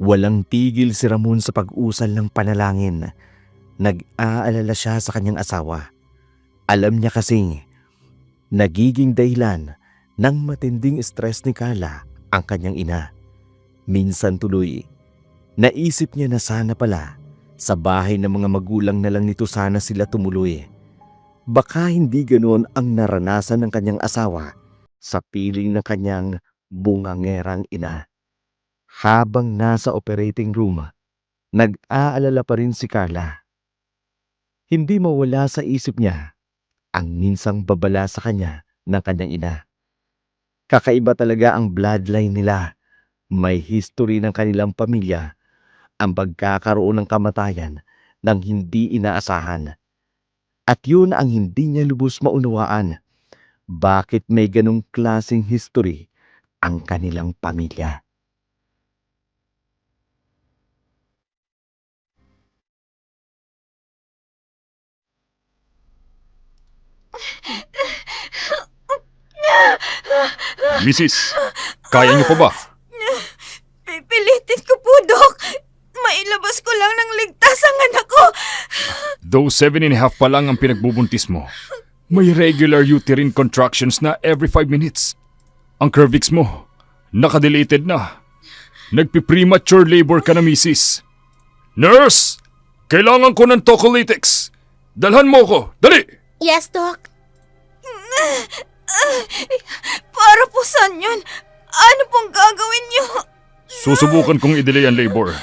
Walang tigil si Ramon sa pag-usal ng panalangin. Nag-aalala siya sa kanyang asawa. Alam niya kasing nagiging dahilan ng matinding stress ni Carla ang kanyang ina. Minsan tuloy, naisip niya na sana pala sa bahay ng mga magulang na lang nito sana sila tumuloy. Baka hindi ganoon ang naranasan ng kanyang asawa sa piling ng kanyang bungangerang ina. Habang nasa operating room, nag-aalala pa rin si Carla. Hindi mawala sa isip niya ang minsang babala sa kanya ng kanyang ina. Kakaiba talaga ang bloodline nila. May history ng kanilang pamilya ang pagkakaroon ng kamatayan ng hindi inaasahan. At yun ang hindi niya lubos maunawaan. Bakit may ganong klaseng history ang kanilang pamilya? Mrs., kaya niyo pa ba? Pipilitin ko po, Dok. Mailabas ko lang ng ligtas ang anak ko. Though 7.5 pa lang ang pinagbubuntis mo, may regular uterine contractions na every 5 minutes. Ang cervix mo, nakadeleted na. Nagpi-premature labor ka na, Mrs. Nurse! Kailangan ko ng tocolytics. Dalhan mo ko, dali! Yes, Doc. Para po saan yun? Ano pong gagawin niyo? Susubukan kong i-delay ang labor.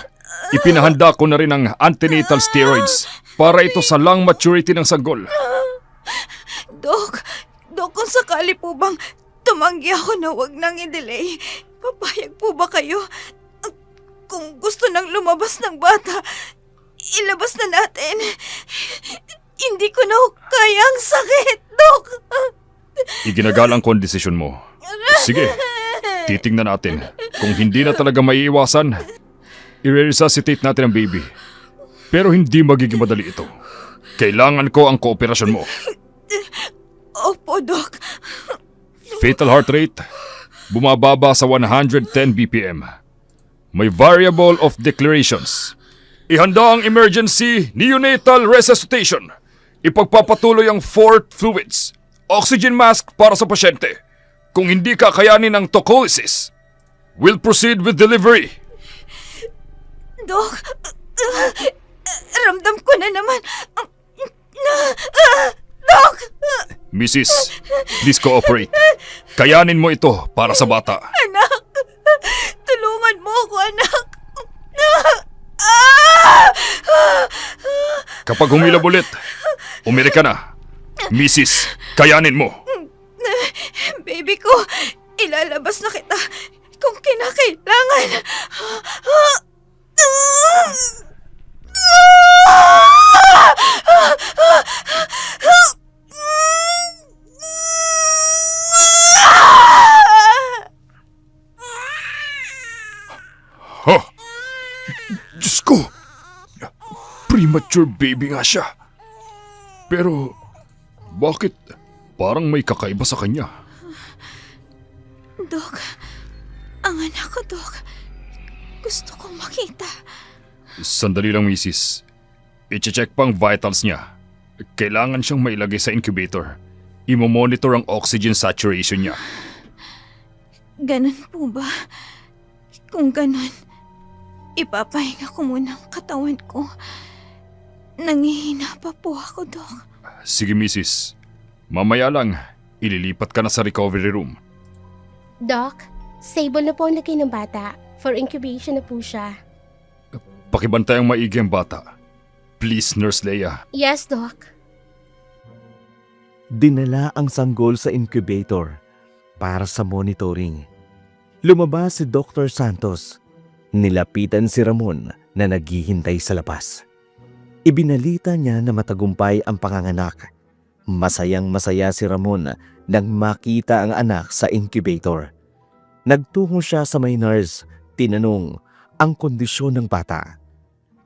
Ipinahanda ko na rin ang antenatal steroids para ito sa long maturity ng sanggol. Dok, kung sakali po bang tumanggi ako na wag nang i-delay, papayag po ba kayo? Kung gusto nang lumabas ng bata, ilabas na natin. Hindi ko na kaya ang sakit, Dok. Iginagalang ko ang desisyon mo. Sige, titingnan natin. Kung hindi na talaga maiiwasan, i-resuscitate natin ang baby. Pero hindi magiging madali ito. Kailangan ko ang kooperasyon mo. Opo, ako, Doc. Fatal heart rate, bumababa sa 110 BPM. May variable of declarations. Ihanda ang emergency neonatal resuscitation. Ipagpapatuloy ang fourth fluids. Oxygen mask para sa pasyente. Kung hindi kakayanin ang tocolysis, we'll proceed with delivery. Doc, ramdam ko na naman. Doc! Mrs., please cooperate. Kayanin mo ito para sa bata. Anak! Tulungan mo ako, anak! Kapag humilab ulit, umiri ka na. Mrs., kayanin mo. Baby ko, ilalabas na kita kung kinakailangan. Ha? Diyos ko! Premature baby nga siya. Pero, bakit parang may kakaiba sa kanya? Dok, ang anak ko, Dok. Gusto kong makita. Sandali lang, misis. I-check pang vitals niya. Kailangan siyang mailagay sa incubator. Imo-monitor ang oxygen saturation niya. Ganun po ba? Kung ganun, ipapahinga ko muna ang katawan ko. Nangihina pa po ako, Dok. Sige, misis. Mamaya lang, ililipat ka na sa recovery room. Doc, stable na po ang lagay ng bata. For incubation na po siya. Pakibantay ang maigi ang bata. Please, Nurse Leia. Yes, Doc. Dinala ang sanggol sa incubator para sa monitoring. Lumabas si Dr. Santos. Nilapitan si Ramon na naghihintay sa labas. Ibinalita niya na matagumpay ang panganganak. Masayang-masaya si Ramon nang makita ang anak sa incubator. Nagtungo siya sa may nurse, tinanong ang kondisyon ng bata.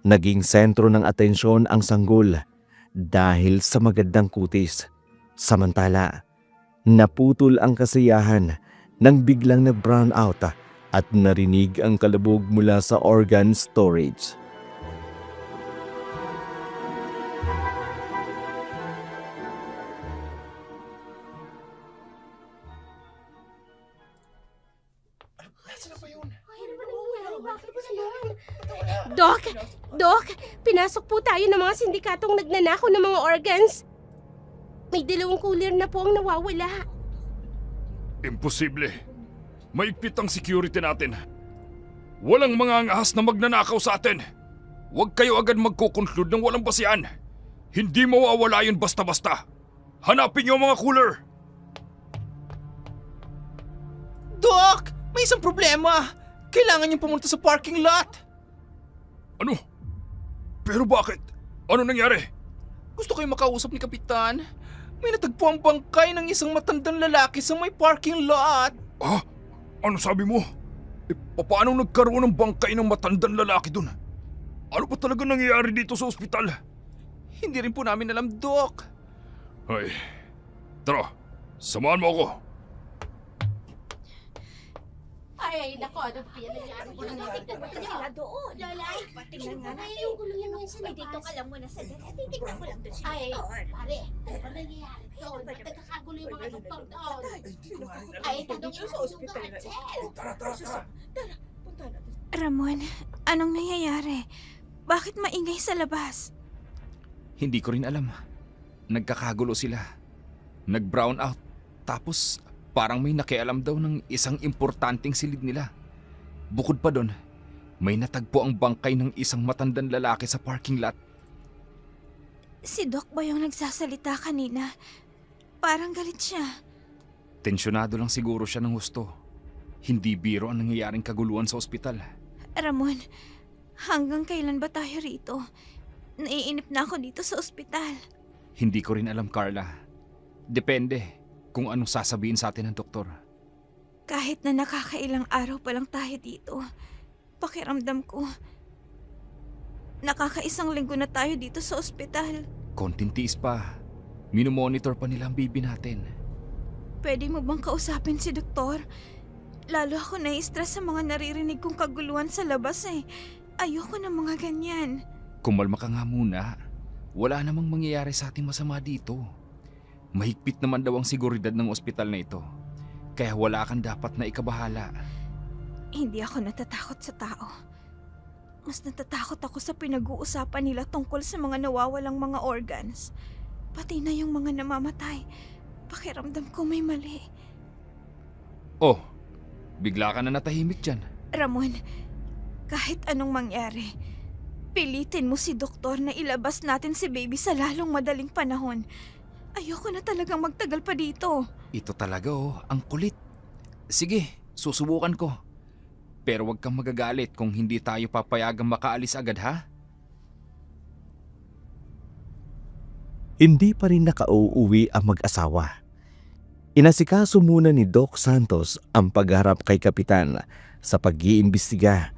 Naging sentro ng atensyon ang sanggol dahil sa magandang kutis. Samantala, naputol ang kasiyahan nang biglang nag-brown out at narinig ang kalabog mula sa organ storage. Doc! Doc! Pinasok po tayo ng mga sindikatong nagnanakaw ng mga organs. May 2 cooler na po ang nawawala. Imposible. Maigpit ang security natin. Walang mga angahas na magnanakaw sa atin. Huwag kayo agad magkukonclude ng walang basihan. Hindi mawawala yun basta-basta. Hanapin niyo ang mga cooler. Doc! May isang problema! Kailangan niyong pumunta sa parking lot! Ano? Pero bakit? Ano nangyari? Gusto kayo makausap ni Kapitan? May natagpo ang bangkay ng isang matandang lalaki sa may parking lot! Ah? Ano sabi mo? Paano nagkaroon ng bangkay ng matandang lalaki dun? Ano pa talaga nangyayari dito sa ospital? Hindi rin po namin alam, Doc. Ay, tara, samahan mo ako. Ay, nako, ano ba yan nangyari? Tingnan mo sila doon. Lalay, tingnan nga natin. Yung gulo yung mga sa labas. Dito ka lang muna sa dala. Titignan ko lang doon si Ay, Victor. pare, ano ba nangyayari doon? Ba't nagkakagulo yung mga doktor doon? Ay, tanong mo sa ospital na Ramon, anong nangyayari? Bakit maingay sa labas? Hindi ko rin alam. Nagkakagulo sila. Nag-brown out. Tapos parang may nakialam daw ng isang importanteng silid nila. Bukod pa doon, may natagpo ang bangkay ng isang matandang lalaki sa parking lot. Si Doc ba yung nagsasalita kanina? Parang galit siya. Tensyonado lang siguro siya ng husto. Hindi biro ang nangyayaring kaguluhan sa ospital. Ramon, hanggang kailan ba tayo rito? Naiinip na ako dito sa ospital. Hindi ko rin alam, Carla. Depende kung anong sasabihin sa atin ng doktor. Kahit na nakakailang araw pa lang tayo dito, pakiramdam ko, nakakaisang linggo na tayo dito sa ospital. Konting tiis pa. Minomonitor pa nila ang baby natin. Pwede mo bang kausapin si doktor? Lalo ako nai-stress sa mga naririnig kong kaguluhan sa labas eh. Ayoko ng mga ganyan. Kumalma ka nga muna. Wala namang mangyayari sa ating masama dito. Mahigpit naman daw ang seguridad ng ospital na ito. Kaya wala kang dapat na ikabahala. Hindi ako natatakot sa tao. Mas natatakot ako sa pinag-uusapan nila tungkol sa mga nawawalang mga organs. Pati na yung mga namamatay. Pakiramdam ko may mali. Oh, bigla ka na natahimik dyan. Ramon, kahit anong mangyari, pilitin mo si doktor na ilabas natin si baby sa lalong madaling panahon. Ayoko na talagang magtagal pa dito. Ito talaga ang kulit. Sige, susubukan ko. Pero wag kang magagalit kung hindi tayo papayagang makaalis agad ha? Hindi pa rin nakauuwi ang mag-asawa. Inasikaso muna ni Doc Santos ang pagharap kay Kapitan sa pag-iimbestiga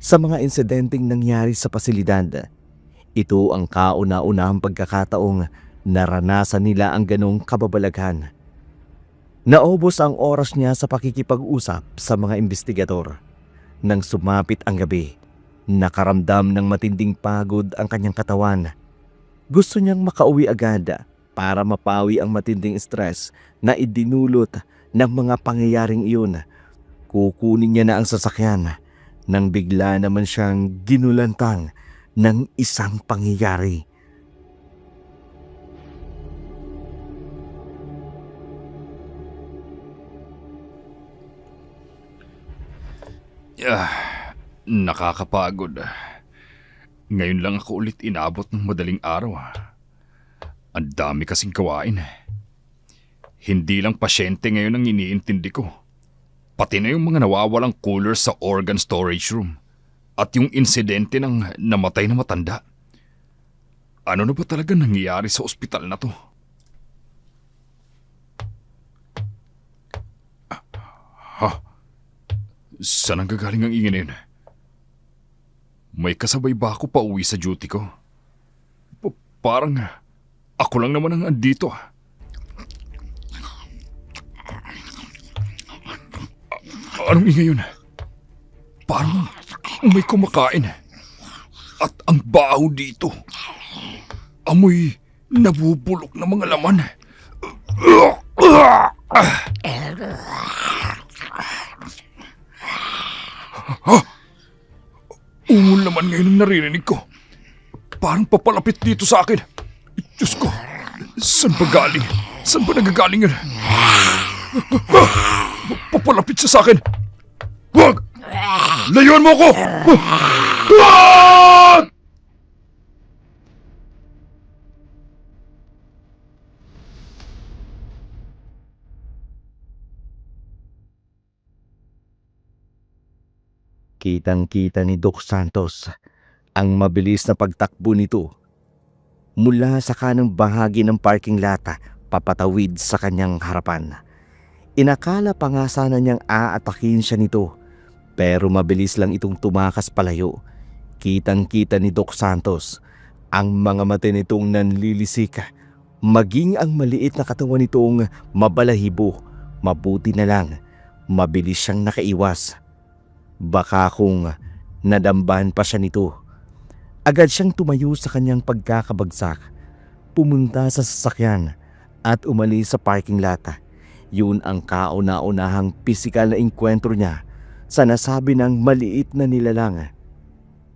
sa mga insidenteng nangyari sa pasilidad. Ito ang kauna-unahang pagkakataong naranasan nila ang ganong kababalaghan. Naubos ang oras niya sa pakikipag-usap sa mga investigador. Nang sumapit ang gabi, nakaramdam ng matinding pagod ang kanyang katawan. Gusto niyang makauwi agad para mapawi ang matinding stress na idinulot ng mga pangyayaring iyon. Kukunin niya na ang sasakyan nang bigla naman siyang ginulantang ng isang pangyayari. Nakakapagod. Ngayon lang ako ulit inabot ng madaling araw. Ang dami kasing gawain. Hindi lang pasyente ngayon ang iniintindi ko. Pati na yung mga nawawalang cooler sa organ storage room. At yung insidente ng namatay na matanda. Ano na ba talaga nangyayari sa ospital na to? Ha? Saan ang gagaling ang ingay na yun? May kasabay ba ako pa uwi sa duty ko? Parang ako lang naman ang andito. Anong ingay yun? Parang may kumakain. At ang baho dito. Amoy nabubulok na mga laman. Ungol naman ngayon ang naririnig ko. Parang papalapit dito sa akin. Diyos ko, saan ba galing? Saan ba nagagaling yun? Papalapit siya sa akin. Wag! Layuan mo ako! Wag! Kitang-kita ni Doc Santos ang mabilis na pagtakbo nito mula sa kanang bahagi ng parking lot papatawid sa kanyang harapan. Inakala pa nga sana niyang aatakin siya nito pero mabilis lang itong tumakas palayo. Kitang-kita ni Doc Santos ang mga mata nitong nanlilisik, maging ang maliit na katawan nitong mabalahibo. Mabuti na lang, mabilis siyang nakaiwas. Baka kung nadamban pa siya nito. Agad siyang tumayo sa kanyang pagkakabagsak, pumunta sa sasakyan at umalis sa parking lot. Yun ang kauna-unahang pisikal na engkwentro niya sa nasabi ng maliit na nilalang.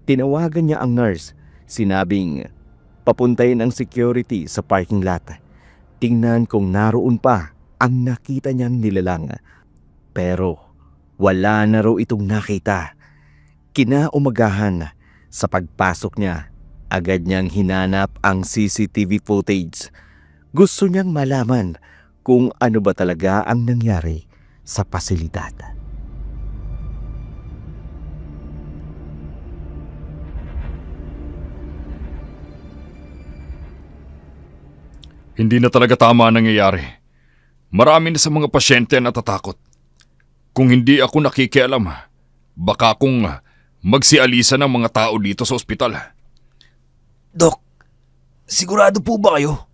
Tinawagan niya ang nurse, sinabing papuntayin ang security sa parking lot. Tingnan kung naroon pa ang nakita niyang nilalang. Pero wala na raw itong nakita. Kinaumagahan, sa pagpasok niya, agad niyang hinanap ang CCTV footage. Gusto niyang malaman kung ano ba talaga ang nangyari sa pasilidad. Hindi na talaga tama ang nangyayari. Marami na sa mga pasyente ang natatakot. Kung hindi ako nakikialam, baka akong magsialisa ng mga tao dito sa ospital. Dok, sigurado po ba kayo?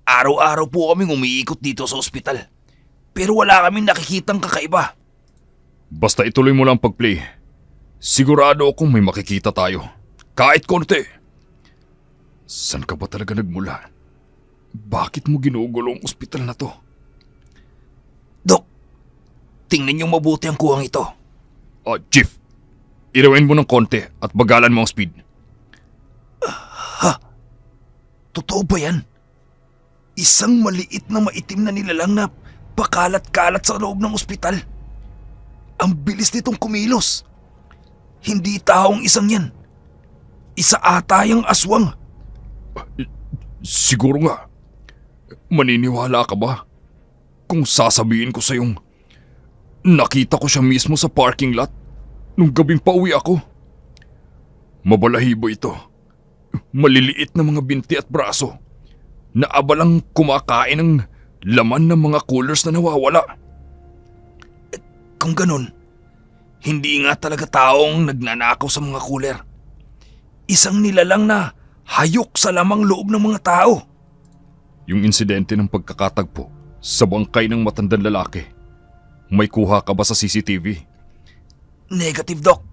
Araw-araw po kaming umiikot dito sa ospital. pero wala kaming nakikitang kakaiba. Basta ituloy mo lang pag-play. Sigurado akong may makikita tayo. Kahit konti. San ka ba talaga nagmula? Bakit mo ginugulo ang ospital na to? Dok, tingnan niyo mabuti ang kuwang ito. Chief, irawin mo ng konti at bagalan mo ang speed. Totoo ba yan? Isang maliit na maitim na nilalang na pakalat-kalat sa loob ng ospital. Ang bilis nitong kumilos. Hindi taong isang yan. Isa ata yung aswang. Siguro nga. Maniniwala ka ba? Kung sasabihin ko sa'yong nakita ko siya mismo sa parking lot nung gabing pauwi ako. Mabalahibo ito. Maliliit na mga binti at braso na abalang kumakain ng laman ng mga coolers na nawawala. Kung ganun, hindi nga talaga taong nagnanakaw sa mga cooler. Isang nilalang na hayok sa lamang loob ng mga tao. Yung insidente ng pagkakatagpo sa bangkay ng matandang lalaki, may kuha ka ba sa CCTV? Negative, Doc.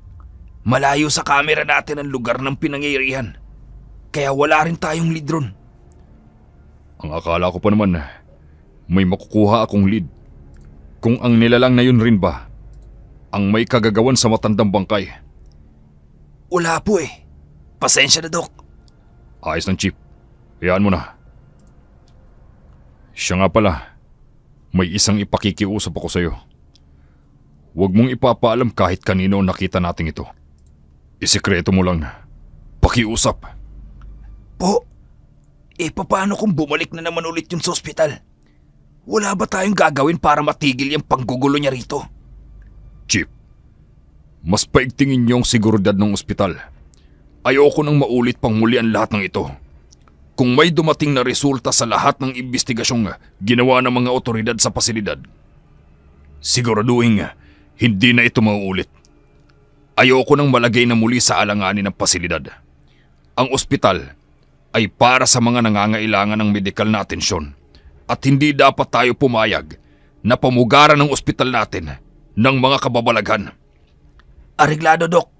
Malayo sa camera natin ang lugar ng pinangyayarihan. Kaya wala rin tayong lead ron. Ang akala ko pa naman, may makukuha akong lead. Kung ang nilalang na yun rin ba, ang may kagagawan sa matandang bangkay. Wala po eh. Pasensya na, Doc. Ayos ng Chief. Hayaan mo na. Siya nga pala, may isang ipakikiusap ako sa'yo. Huwag mong ipapaalam kahit kanino nakita nating ito. Isikreto mo lang. Pakiusap. Po, paano kung bumalik na naman ulit yun sa ospital? Wala ba tayong gagawin para matigil yung panggugulo niya rito? Chief, mas paigtingin niyo ang seguridad ng ospital. Ayoko nang maulit pang muli ang lahat ng ito. Kung may dumating na resulta sa lahat ng investigasyong ginawa ng mga otoridad sa pasilidad, siguraduhin hindi na ito mauulit. Ayoko nang malagay na muli sa alanganin ng pasilidad. Ang ospital ay para sa mga nangangailangan ng medikal na atensyon at hindi dapat tayo pumayag na pamugaran ng ospital natin ng mga kababalaghan. Areglado, Doc.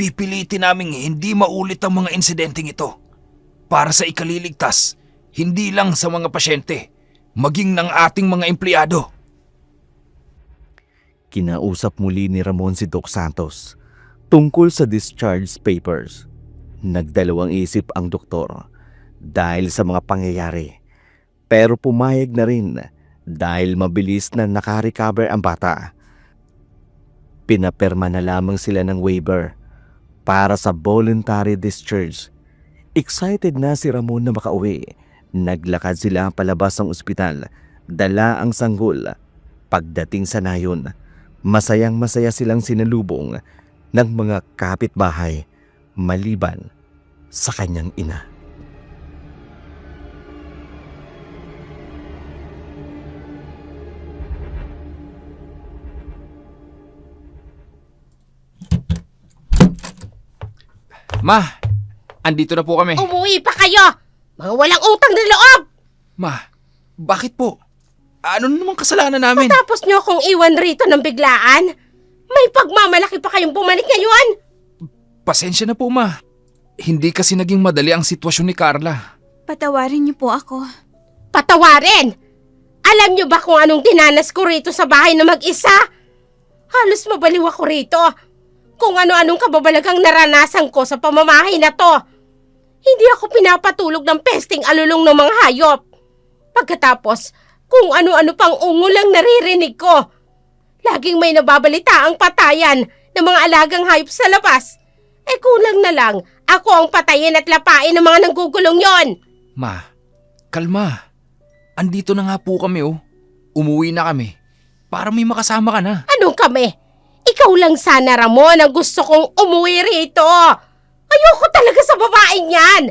Pipilitin naming hindi maulit ang mga insidenteng ito para sa ikaliligtas, hindi lang sa mga pasyente, maging ng ating mga empleyado. Kinausap muli ni Ramon si Doc Santos tungkol sa discharge papers. Nagdalawang isip ang doktor dahil sa mga pangyayari, pero pumayag na rin dahil mabilis na nakarecover ang bata. Pinaperma na lamang sila ng waiver para sa voluntary discharge. Excited na si Ramon na makauwi. Naglakad sila palabas ng ospital, dala ang sanggol. Pagdating sa nayon, masayang-masaya silang sinalubong ng mga kapitbahay maliban sa kanyang ina. Ma, andito na po kami. Umuwi pa kayo! Mga walang utang na loob! Ma, bakit po? Ano namang kasalanan namin? Tapos nyo akong iwan rito ng biglaan? May pagmamalaki pa kayong bumalik ngayon? Pasensya na po, Ma. Hindi kasi naging madali ang sitwasyon ni Carla. Patawarin niyo po ako. Patawarin! Alam nyo ba kung anong dinanas ko rito sa bahay na mag-isa? Halos mabaliw ako rito. Kung ano-anong kababalagang naranasan ko sa pamamahay na to. Hindi ako pinapatulog ng pesting alulong ng mga hayop. Pagkatapos, kung ano-ano pang ungol ang naririnig ko. Laging may nababalita ang patayan ng mga alagang hayop sa labas. Kulang na lang, ako ang patayin at lapain ng mga nanggugulong yon. Ma, kalma. Andito na nga po kami, oh. Umuwi na kami. Para may makasama ka na. Anong kami? Ikaw lang sana, Ramon, ang gusto kong umuwi rito. Ayoko talaga sa babaeng yan.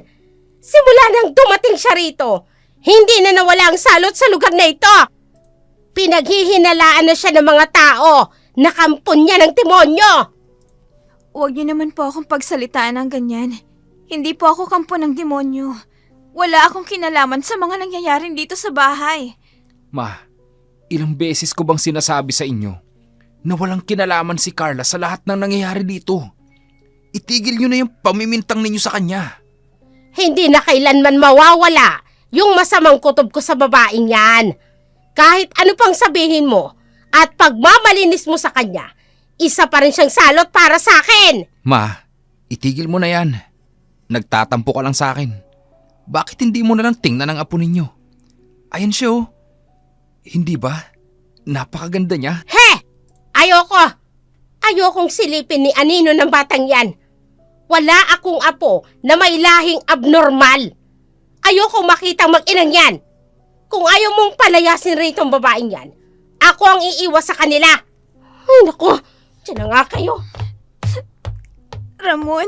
Simula nang dumating siya rito, hindi na nawala ang salot sa lugar na ito. Pinaghihinalaan na siya ng mga tao. Nakampon niya ng demonyo. Huwag niyo naman po akong pagsalitaan ng ganyan. Hindi po ako kampo ng demonyo. Wala akong kinalaman sa mga nangyayaring dito sa bahay. Ma, Ilang beses ko bang sinasabi sa inyo na walang kinalaman si Carla sa lahat ng nangyayari dito? Itigil nyo na yung pamimintang ninyo sa kanya. Hindi na kailanman mawawala yung masamang kutob ko sa babaeng yan. Kahit ano pang sabihin mo at pagmamalinis mo sa kanya, isa pa rin siyang salot para sa akin. Ma, itigil mo na yan. Nagtatampo ka lang sa akin. Bakit hindi mo na lang tingnan ang apo ninyo? Ayan siya oh. Hindi ba? Napakaganda niya. He! Ayoko! Ayokong silipin ni Anino ng batang yan. Wala akong apo na may lahing abnormal. Ayokong makitang mag-inang yan. Kung ayaw mong palayasin rito ang babaeng yan, ako ang iiwas sa kanila. Ay, naku! Diyan na nga kayo. Ramon,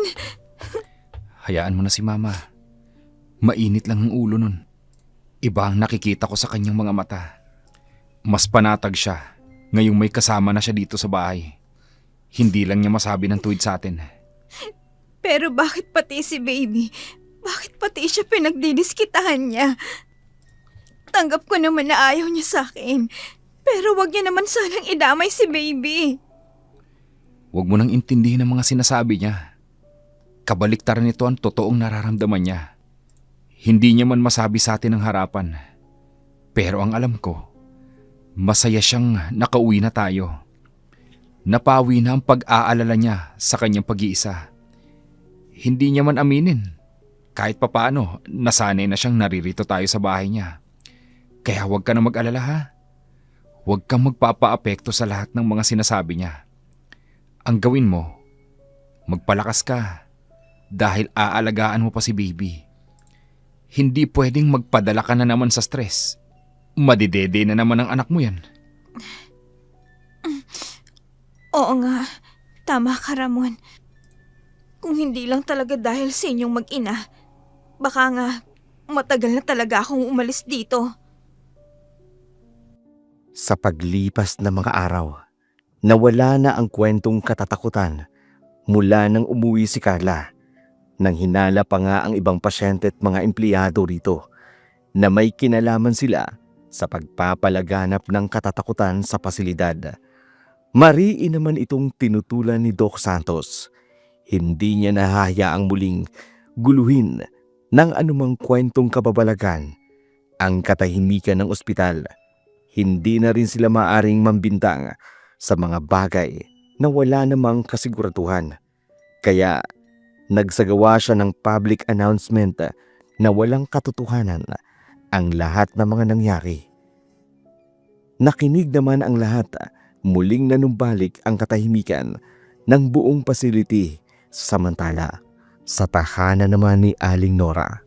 Hayaan mo na si Mama. Mainit lang ang ulo nun. Iba ang nakikita ko sa kanyang mga mata. Mas panatag siya ngayong may kasama na siya dito sa bahay. Hindi lang niya masabi ng tuwid sa atin. pero bakit pati si baby? Bakit pati siya pinagdidiskitahan niya? Tanggap ko naman na ayaw niya sa akin. Pero wag niya naman sanang idamay si baby. Huwag mo nang intindihin ang mga sinasabi niya. Kabaliktaran nito ang totoong nararamdaman niya. Hindi niya man masabi sa atin ng harapan. Pero ang alam ko, masaya siyang nakauwi na tayo. Napawi na ang pag-aalala niya sa kanyang pag-iisa. Hindi niya man aminin. Kahit papaano, nasanay na siyang naririto tayo sa bahay niya. Kaya huwag ka na mag-alala ha. Huwag kang magpapa-apekto sa lahat ng mga sinasabi niya. Ang gawin mo, magpalakas ka dahil aalagaan mo pa si baby. Hindi pwedeng magpadala ka na naman sa stress. Madidede na naman ang anak mo yan. Oo nga, tama ka Ramon. Kung hindi lang talaga dahil sa inyong mag-ina, baka nga matagal na talaga akong umalis dito. Sa paglipas ng mga araw, nawala na ang kwentong katatakutan mula nang umuwi si Carla. Nang hinala pa nga ang ibang pasyente at mga empleyado rito na may kinalaman sila sa pagpapalaganap ng katatakutan sa pasilidad. Mariin naman itong tinutulan ni Doc Santos. Hindi niya nahahayaang muling guluhin ng anumang kwentong kababalagan ang katahimikan ng ospital. Hindi na rin sila maaring mambintang sa mga bagay na wala namang kasiguraduhan. Kaya nagsagawa siya ng public announcement na walang katotohanan ang lahat ng mga nangyari. Nakinig naman ang lahat, muling nanumbalik ang katahimikan ng buong facility. Samantala, sa tahanan naman ni Aling Nora.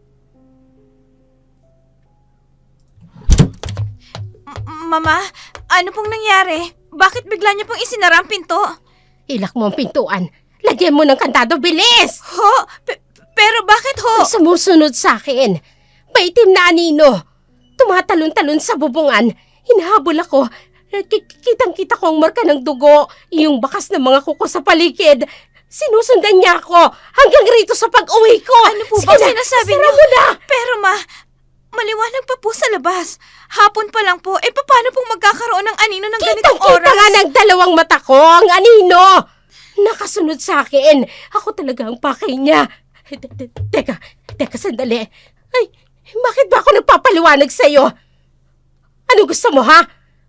Mama, ano pong nangyari? Bakit bigla niyo pong isinara ang pinto? Ilak mo ang pintuan. Lagyan mo ng kantado, bilis! Ho? Pero bakit ho? May sumusunod sa akin. Maitim na anino. Tumatalon-talon sa bubungan. Hinahabol ako. Kitang-kita ko ang marka ng dugo. Yung bakas ng mga kuko sa paligid. Sinusundan niya ako hanggang rito sa pag-uwi ko. Ano po ba sinasabi niyo? Mo na! Pero ma, maliwanag pa po sa labas. Hapon pa lang po. Paano pong magkakaroon ng anino ng ganitong Kitang-kita oras? nga ng dalawang mata ko ang anino. Nakasunod sa akin. Ako talaga ang pakay niya. Teka, sandali. Ay, bakit ba ako nagpapaliwanag sa'yo? Ano gusto mo, ha?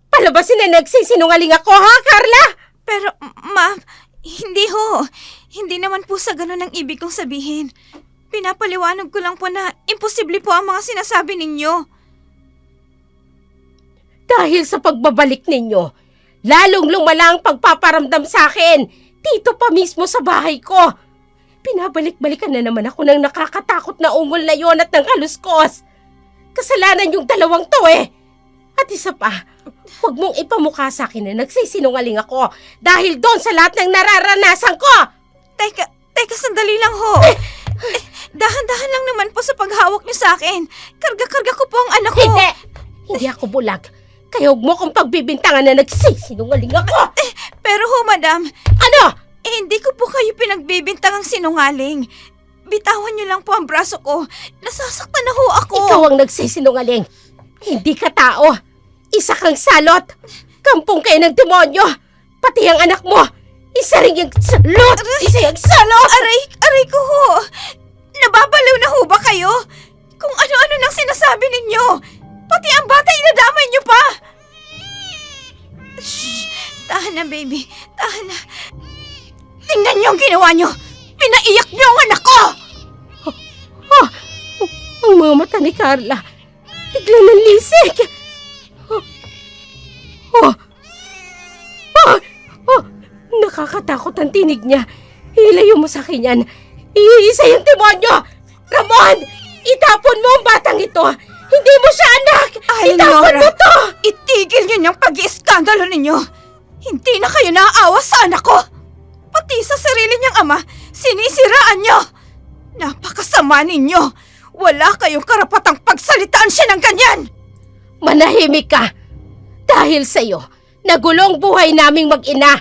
Palabasin na nagsisinungaling ako, ha, Carla? Pero, ma'am, hindi ho. Hindi naman po sa ganun ang ibig kong sabihin. Pinapaliwanag ko lang po na imposible po ang mga sinasabi ninyo. Dahil sa pagbabalik ninyo, lalong lumala ang pagpaparamdam sa akin. Dito pa mismo sa bahay ko. Pinabalik-balikan na naman ako ng nakakatakot na ungol na yon at ng kaluskos. Kasalanan yung dalawang to eh. At isa pa, huwag mong ipamukha sa akin na nagsisinungaling ako dahil doon sa lahat ng nararanasan ko. Teka, sandali lang ho. Dahan-dahan lang naman po sa paghawak niyo sa akin. Karga-karga ko po ang anak ko. Hindi ako bulag. Kaya huwag mo kong pagbibintangan na nagsisinungaling ako. Pero ho, madam, Ano? hindi ko po kayo pinagbibintangang sinungaling. Bitawan niyo lang po ang braso ko. Nasasaktan na ho ako. Ikaw ang nagsisinungaling. Hindi ka tao. Isa kang salot! Kampong kayo ng demonyo! Pati ang anak mo! Isa rin yung salot! Isa yung salot! Aray ko ho! Nababaliw na ho ba kayo? Kung ano-ano nang sinasabi ninyo! Pati ang bata inadamay niyo pa! Shh! Tahan na, baby. Tahan na. Tingnan niyo ang ginawa niyo! Pinaiyak niyo ang anak ko! Ang mga mata ni Carla, bigla ng lisik. Nakakatakot ang tinig niya. Ilayo mo sa akin yan. Iisa yung demonyo! Ramon! Itapon mo ang batang ito! Hindi mo siya anak! Ay, Itapon Nora. mo to! Itigil niyo niyang pag-iiskandalo ninyo! Hindi na kayo naaawa sa anak ko! Pati sa sarili niyang ama, sinisiraan niyo! Napakasama ninyo! Wala kayong karapatang pagsalitaan siya ng ganyan! Manahimik ka! Dahil sa'yo, nagulong buhay naming mag-ina.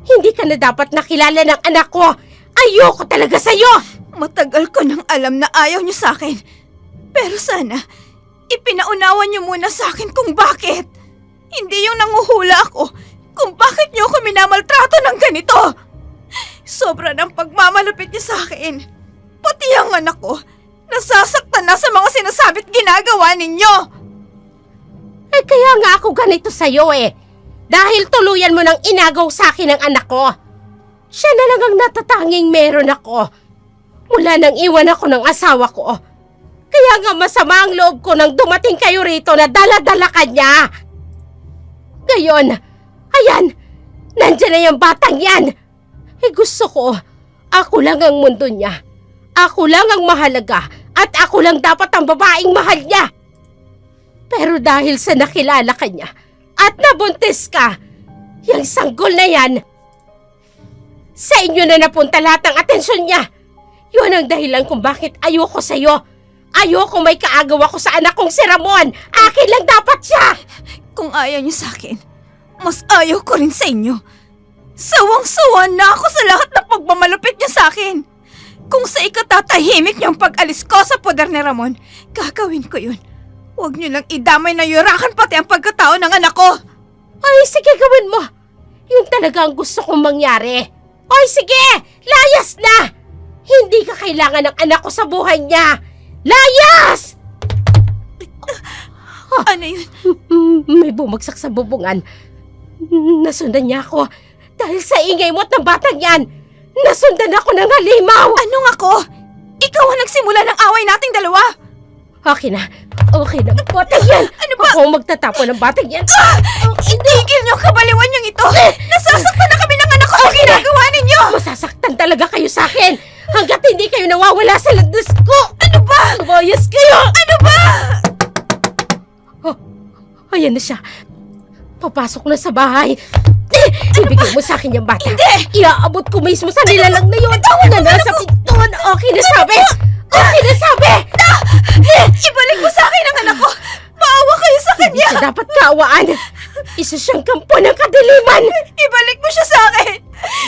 Hindi ka na dapat nakilala ng anak ko. Ayoko talaga sa'yo! Matagal ko nang alam na ayaw niyo sa akin. Pero sana, ipinaunawan niyo muna sa akin kung bakit. Hindi yung nanguhula ako kung bakit niyo ako minamaltrato ng ganito. Sobra ng pagmamalupit niyo sa akin. Pati ang anak ko, nasasaktan na sa mga sinasabi't ginagawa ninyo. Eh kaya nga ako ganito sa'yo eh. Dahil tuluyan mo nang inagaw sa akin ang anak ko. Siya na lang ang natatanging meron ako. Mula nang iwan ako ng asawa ko. Kaya nga masama ang loob ko nang dumating kayo rito na dala-dala ka niya. Ngayon, ayan, nandyan na yung batang yan. Eh gusto ko, ako lang ang mundo niya. Ako lang ang mahalaga at ako lang dapat ang babaeng mahal niya. Pero dahil sa nakilala ka niya at nabuntis ka, yung sanggol na yan, sa inyo na napunta lahat ng atensyon niya. Yun ang dahilan kung bakit ayoko sa'yo. Ayoko may kaagaw ako sa anak kong si Ramon. Akin lang dapat siya. Kung ayaw niyo sa akin, mas ayaw ko rin sa inyo. Sawang-sawa na ako sa lahat ng pagmamalupit niyo sa akin. Kung sa ikatatahimik niyang pag-alis ko sa poder ni Ramon, gagawin ko yun. Huwag niyo lang idamay na yurakan pati ang pagkatao ng anak ko. Ay, sige, gawin mo. Yun talaga ang gusto kong mangyari. Ay, sige, layas na. Hindi ka kailangan ng anak ko sa buhay niya. Layas! Ano yun? May bumagsak sa bubungan. Nasundan niya ako. Dahil sa ingay mo at ng batang yan, nasundan ako ng halimaw. Anong ako? Ikaw ang nagsimula ng away nating dalawa. Okay na. Okay na. Batang yan. Ano ba? Ako ang magtatapon ng batang yan. Itigil niyo ang kabaliwan niyong ito. Nasasaktan na kami ng anak ko sa ginagawa ninyo. Masasaktan talaga kayo sa akin. Hanggat hindi kayo nawawala sa landas ko. Ano ba? Lumayas kayo. Ano ba? Oh, ayan na siya. Papasok na sa bahay. Ibigay mo sa akin yung bata. Hindi! Iaabot ko mismo sa nilalang na yun. Na nasa pintuan. Okay na sabi. Okay na sabi. Ibalik mo sa akin ang anak ko. Maawa kayo sa Hindi kanya. siya dapat kaawaan. Isa siyang kampo ng kadiliman. Ibalik mo siya sa akin.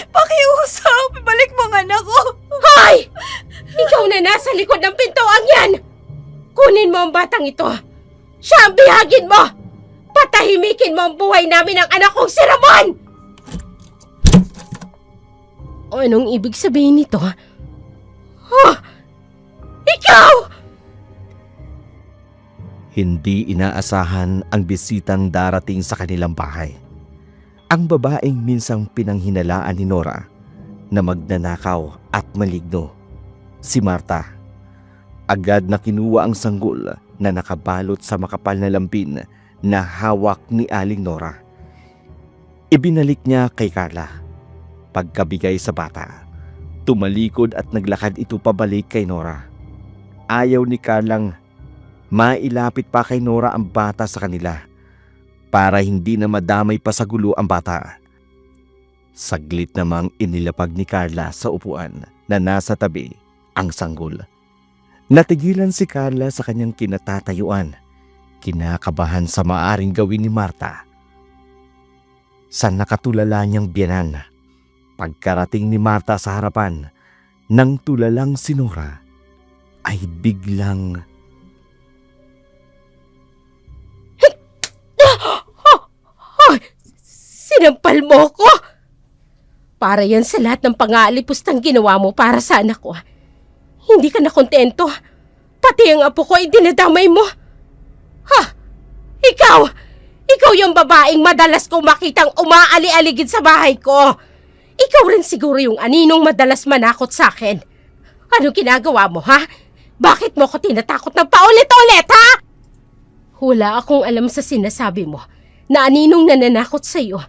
Pakiusap. Ibalik mo ang anak ko. Hoy! Ikaw na nasa likod ng pintuan yan. Kunin mo ang batang ito. Siya ang bihagin mo. Patahimikin mo ang buhay namin ng anak kong si Ramon. Anong ibig sabihin nito? Huh? Ikaw! Hindi inaasahan ang bisitang darating sa kanilang bahay. Ang babaeng minsang pinanghinalaan ni Nora na magnanakaw at maligno, si Marta. Agad na kinuha ang sanggol na nakabalot sa makapal na lampin na hawak ni Aling Nora. Ibinalik niya kay Carla. Pagkabigay sa bata, tumalikod at naglakad ito pabalik kay Nora. Ayaw ni Carlang mailapit pa kay Nora ang bata sa kanila para hindi na madamay pa sa gulo ang bata. Saglit namang inilapag ni Carla sa upuan na nasa tabi ang sanggol. Natigilan si Carla sa kanyang kinatatayuan, kinakabahan sa maaring gawin ni Marta. Sa nakatulala niyang biyanan, pagkarating ni Marta sa harapan ng tulalang si Nora, ay biglang Sinampal mo ko! Para yan sa lahat ng pang-aalipustang ginawa mo para sa anak ko. Hindi ka na kontento. Pati ang apo ko ay dinadamay mo. Ha? Ikaw! Ikaw yung babaeng madalas kong makitang umaali-aligid sa bahay ko. Ikaw rin siguro yung aninong madalas manakot sa akin. Anong ginagawa mo, ha? Bakit mo ko tinatakot ng paulit-ulit, ha? Wala akong alam sa sinasabi mo na aninong nananakot sa'yo.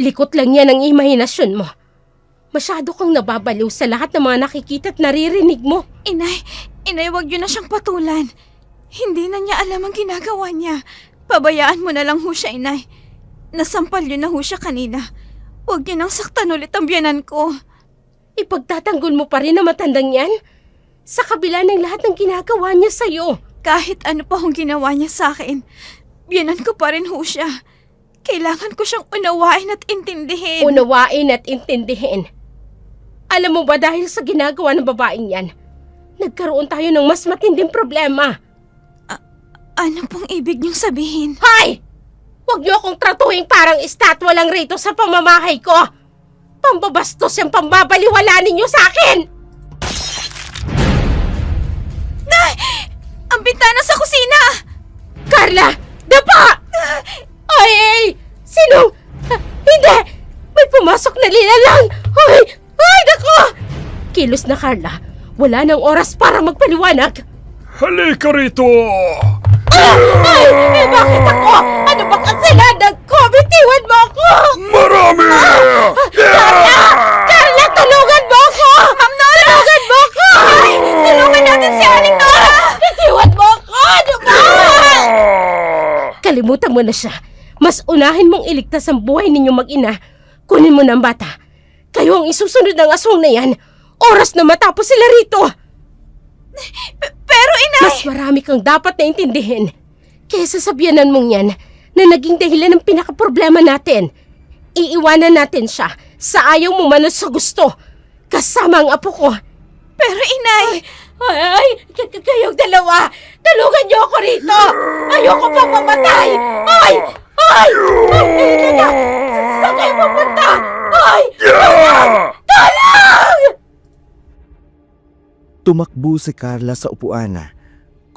Likot lang yan ang imahinasyon mo. Masyado kang nababaliw sa lahat ng mga nakikita at naririnig mo. Inay, wag yun na siyang patulan. Hindi na niya alam ang ginagawa niya. Pabayaan mo na lang ho siya, inay. Nasampal yun na ho siya kanina. Huwag niyo nang saktan ulit ang biyanan ko. Ipagtatanggol mo pa rin na matandang yan? Sa kabila ng lahat ng ginagawa niya sa'yo. Kahit ano pa hong ginawa niya sa akin, biyanan ko pa rin ho siya. Kailangan ko siyang unawain at intindihin. Unawain at intindihin. Alam mo ba dahil sa ginagawa ng babaeng yan, nagkaroon tayo ng mas matinding problema. Ano pong ibig niyong sabihin? Hoy! Huwag niyo akong tratuhin parang estatwa lang rito sa pamamahay ko. Pambabastos yung pambabaliwala ninyo sa akin! Nay! Ang bintana sa kusina! Carla! Dapa! Ay! Sinong? Hindi! May pumasok na nilalang! Ay! Nako! Kilos na, Carla. Wala nang oras para magpaliwanag. Halika rito! Ay! Bakit ako? Ano ba kasalanan ko? Bitiwan mo ako! Marami! Carla! Carla, tulungan mo ako! Ma'am Nora! Tulungan mo ako! Ay! Tulungan natin si Aling Nora! Bitiwan mo ako! Ano ba? Kalimutan mo na siya. Mas unahin mong iligtas ang buhay ninyong mag-ina. Kunin mo na ang bata. Kayo ang isusunod ng aswang na yan. Oras na matapos sila rito. Pero inay! Mas marami kang dapat na intindihin kesa sa biyanan mong yan na naging dahilan ng pinaka-problema natin. Iiwanan natin siya sa ayaw mo man sa gusto. Kasama ang apo ko. Pero inay! Kayong dalawa, tulungan niyo ako rito. Ayoko pang mamatay. Ay! Teka! Saan kayo pupunta? Ay! Tulong! Tumakbo si Carla sa upuan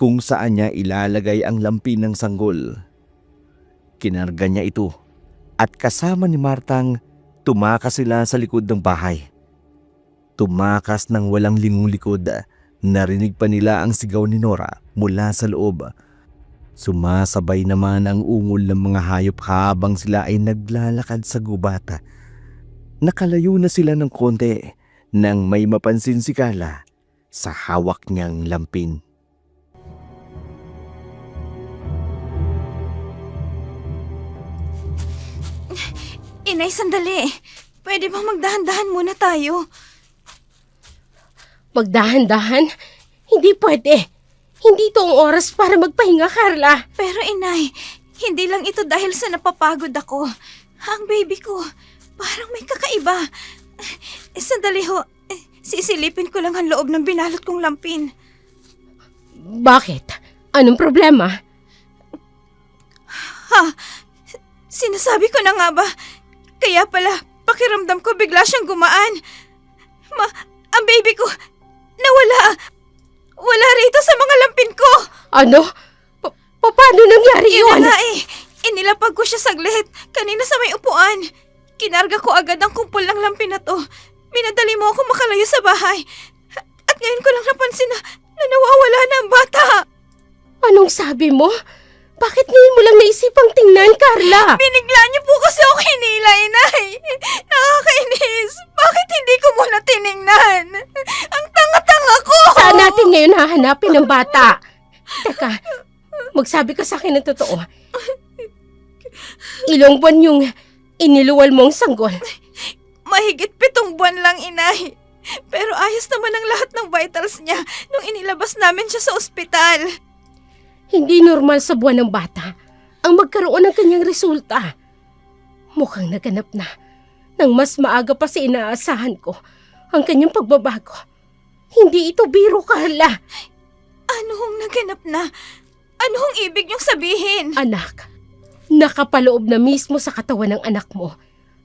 kung saan niya ilalagay ang lampi ng sanggol. Kinarga niya ito at kasama ni Martang tumakas sila sa likod ng bahay. Tumakas ng walang lingulikod. Narinig pa nila ang sigaw ni Nora mula sa loob. Sumasabay naman ang ungol ng mga hayop habang sila ay naglalakad sa gubat. Nakalayo na sila ng konti nang may mapansin si Carla sa hawak niyang lampin. Inay, sandali. Pwede bang magdahan-dahan muna tayo? Magdahan-dahan? Hindi pwede. Hindi ito ang oras para magpahinga, Carla. Pero inay, hindi lang ito dahil sa napapagod ako. Ang baby ko, parang may kakaiba. Sandali ho, sisilipin ko lang ang loob ng binalot kong lampin. Bakit? Anong problema? Ha? Sinasabi ko na nga ba? Kaya pala, pakiramdam ko bigla siyang gumaan. Ang baby ko, nawala. Wala rito sa mga lampin ko. Ano? Paano nangyari yun? Yun nga eh. Inilapag ko siya saglit. Kanina sa may upuan. Kinarga ko agad ang kumpol ng lampin na to. Minadali mo ako makalayo sa bahay. At ngayon ko lang napansin na nawawala na ang bata. Anong sabi mo? Bakit ngayon mo lang naisipang tingnan, Carla? Binigla niyo po kasi ako hinila, inay. Nakakainis. Bakit hindi ko muna tiningnan? Ang tanga-tanga ko. Saan natin ngayon hahanapin ang bata? Teka, magsabi ka sa akin ng totoo. Ilang buwan yung iniluwal mong sanggol? Mahigit 7 buwan lang, inay. Pero ayos naman ang lahat ng vitals niya nung inilabas namin siya sa ospital. Hindi normal sa buwan ng bata ang magkaroon ng kanyang resulta. Mukhang naganap na nang mas maaga pa sa inaasahan ko ang kanyang pagbabago. Hindi ito biro, Carla. Ano hong naganap na? Ano hong ibig niyong sabihin? Anak, Nakapaloob na mismo sa katawan ng anak mo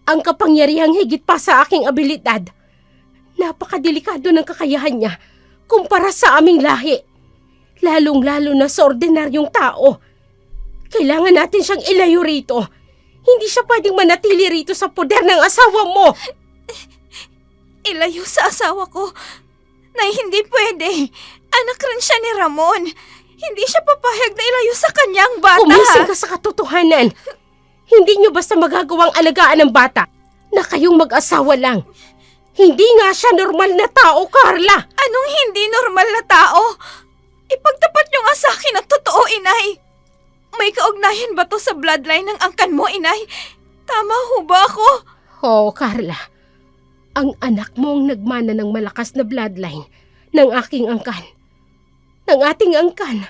ang kapangyarihang higit pa sa aking abilidad. Napakadelikado ng kakayahan niya kumpara sa aming lahi. Lalong-lalo na sa ordinaryong tao. Kailangan natin siyang ilayo rito. Hindi siya pwedeng manatili rito sa poder ng asawa mo. Ilayo sa asawa ko. Nay, hindi pwede. Anak rin siya ni Ramon. Hindi siya papayag na ilayo sa kanyang bata. Kumising ka sa katotohanan. Hindi niyo basta magagawang alagaan ng bata na kayong mag-asawa lang. Hindi nga siya normal na tao, Carla. Anong hindi normal na tao? Ipagtapat niyo nga sa akin ang totoo, inay. May kaugnayan ba to sa bloodline ng angkan mo, inay? Tama ho ba ako? Oo, Carla. Ang anak mong nagmana ng malakas na bloodline ng aking angkan. Ng ating angkan.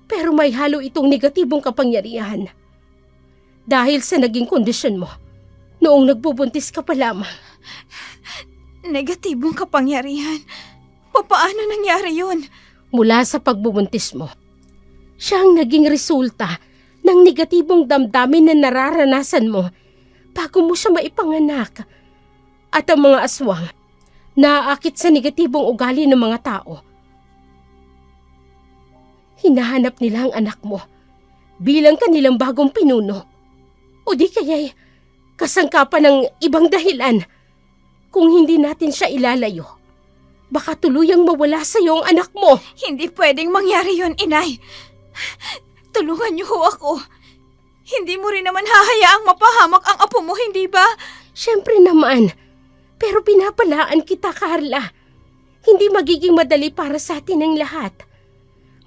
Pero may halo itong negatibong kapangyarihan. Dahil sa naging kondisyon mo, noong nagbubuntis ka pa lamang. Negatibong kapangyarihan? Paano nangyari yun? Mula sa pagbubuntis mo, siya ang naging resulta ng negatibong damdamin na nararanasan mo bago mo siya maipanganak. At ang mga aswang, naaakit sa negatibong ugali ng mga tao. Hinahanap nila ang anak mo bilang kanilang bagong pinuno. O di kaya'y kasangkapan ng ibang dahilan. Kung hindi natin siya ilalayo, baka tuluyang mawala sa iyo ang anak mo. Hindi pwedeng mangyari yun, inay. Tulungan niyo ho ako. Hindi mo rin naman hahayaang mapahamak ang apo mo, hindi ba? Siyempre naman. Pero pinapalaan kita, Carla. Hindi magiging madali para sa atin ang lahat.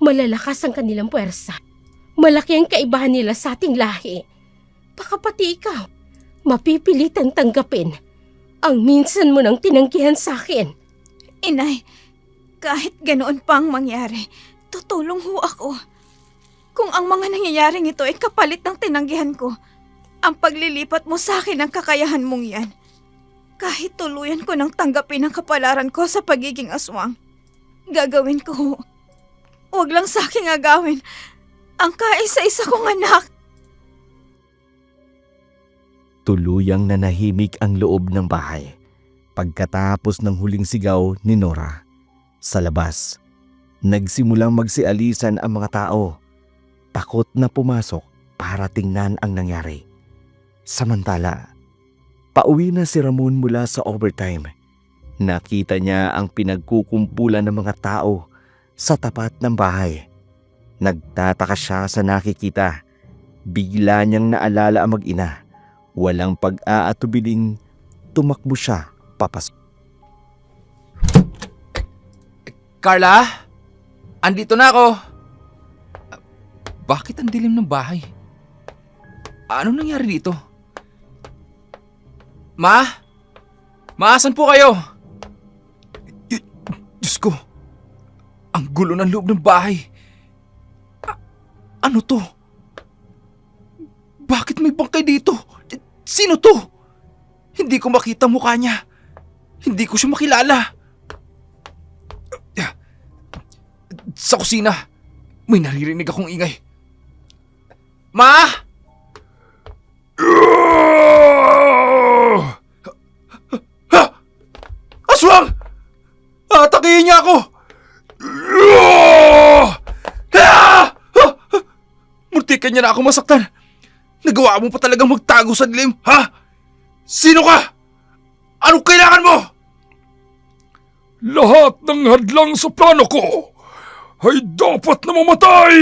Malalakas ang kanilang puwersa. Malaki ang kaibahan nila sa ating lahi. Baka pati ikaw, mapipilitang tanggapin ang minsan mo nang tinanggihan sa akin. Inay, kahit ganoon pang mangyari, tutulong ho ako. Kung ang mga nangyayaring ito ay kapalit ng tinanggihan ko, ang paglilipat mo sa akin ang kakayahan mong yan. Kahit tuluyan ko nang tanggapin ang kapalaran ko sa pagiging aswang, gagawin ko ho. Huwag lang sa aking agawin ang kaisa-isa kong anak. Tuluyang nanahimik ang loob ng bahay pagkatapos ng huling sigaw ni Nora. Sa labas, nagsimulang magsialisan ang mga tao. Takot na pumasok para tingnan ang nangyari. Samantala, pauwi na si Ramon mula sa overtime. Nakita niya ang pinagkukumpulan ng mga tao sa tapat ng bahay. Nagtataka siya sa nakikita. Bigla niyang naalala ang mag-ina. Walang pag-aatubiling, tumakbo siya papasok. Carla? Andito na ako. Bakit ang dilim ng bahay? Ano nangyari dito? Ma? Ma, asan po kayo? Diyos ko. Ang gulo ng loob ng bahay. Ano to? Bakit may bangkay dito? Sino to? Hindi ko makita mukha niya. Hindi ko siya makilala. Sa kusina, may naririnig akong ingay. Ma! Ha! Aswang! Atakihin niya ako! Muntikan niya na ako masaktan. Nagawa mo pa talagang magtago sa dilim, ha? Sino ka? Anong kailangan mo? Lahat ng hadlang sa plano ko ay dapat na mamatay!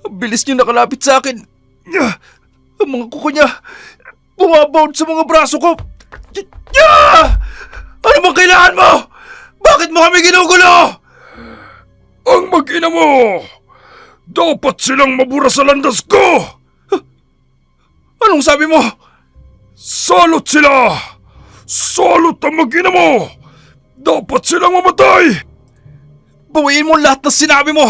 Ang bilis niyo nakalapit sa akin. Ang mga kuko niya bumabound sa mga braso ko. Ano bang kailangan mo? Bakit mo kami ginugulo? Ang mag-ina mo! Dapat silang mabura sa landas ko! Anong sabi mo? Salot sila! Salot ang mag-ina mo! Dapat silang mamatay! Bawiin mo lahat ng sinabi mo.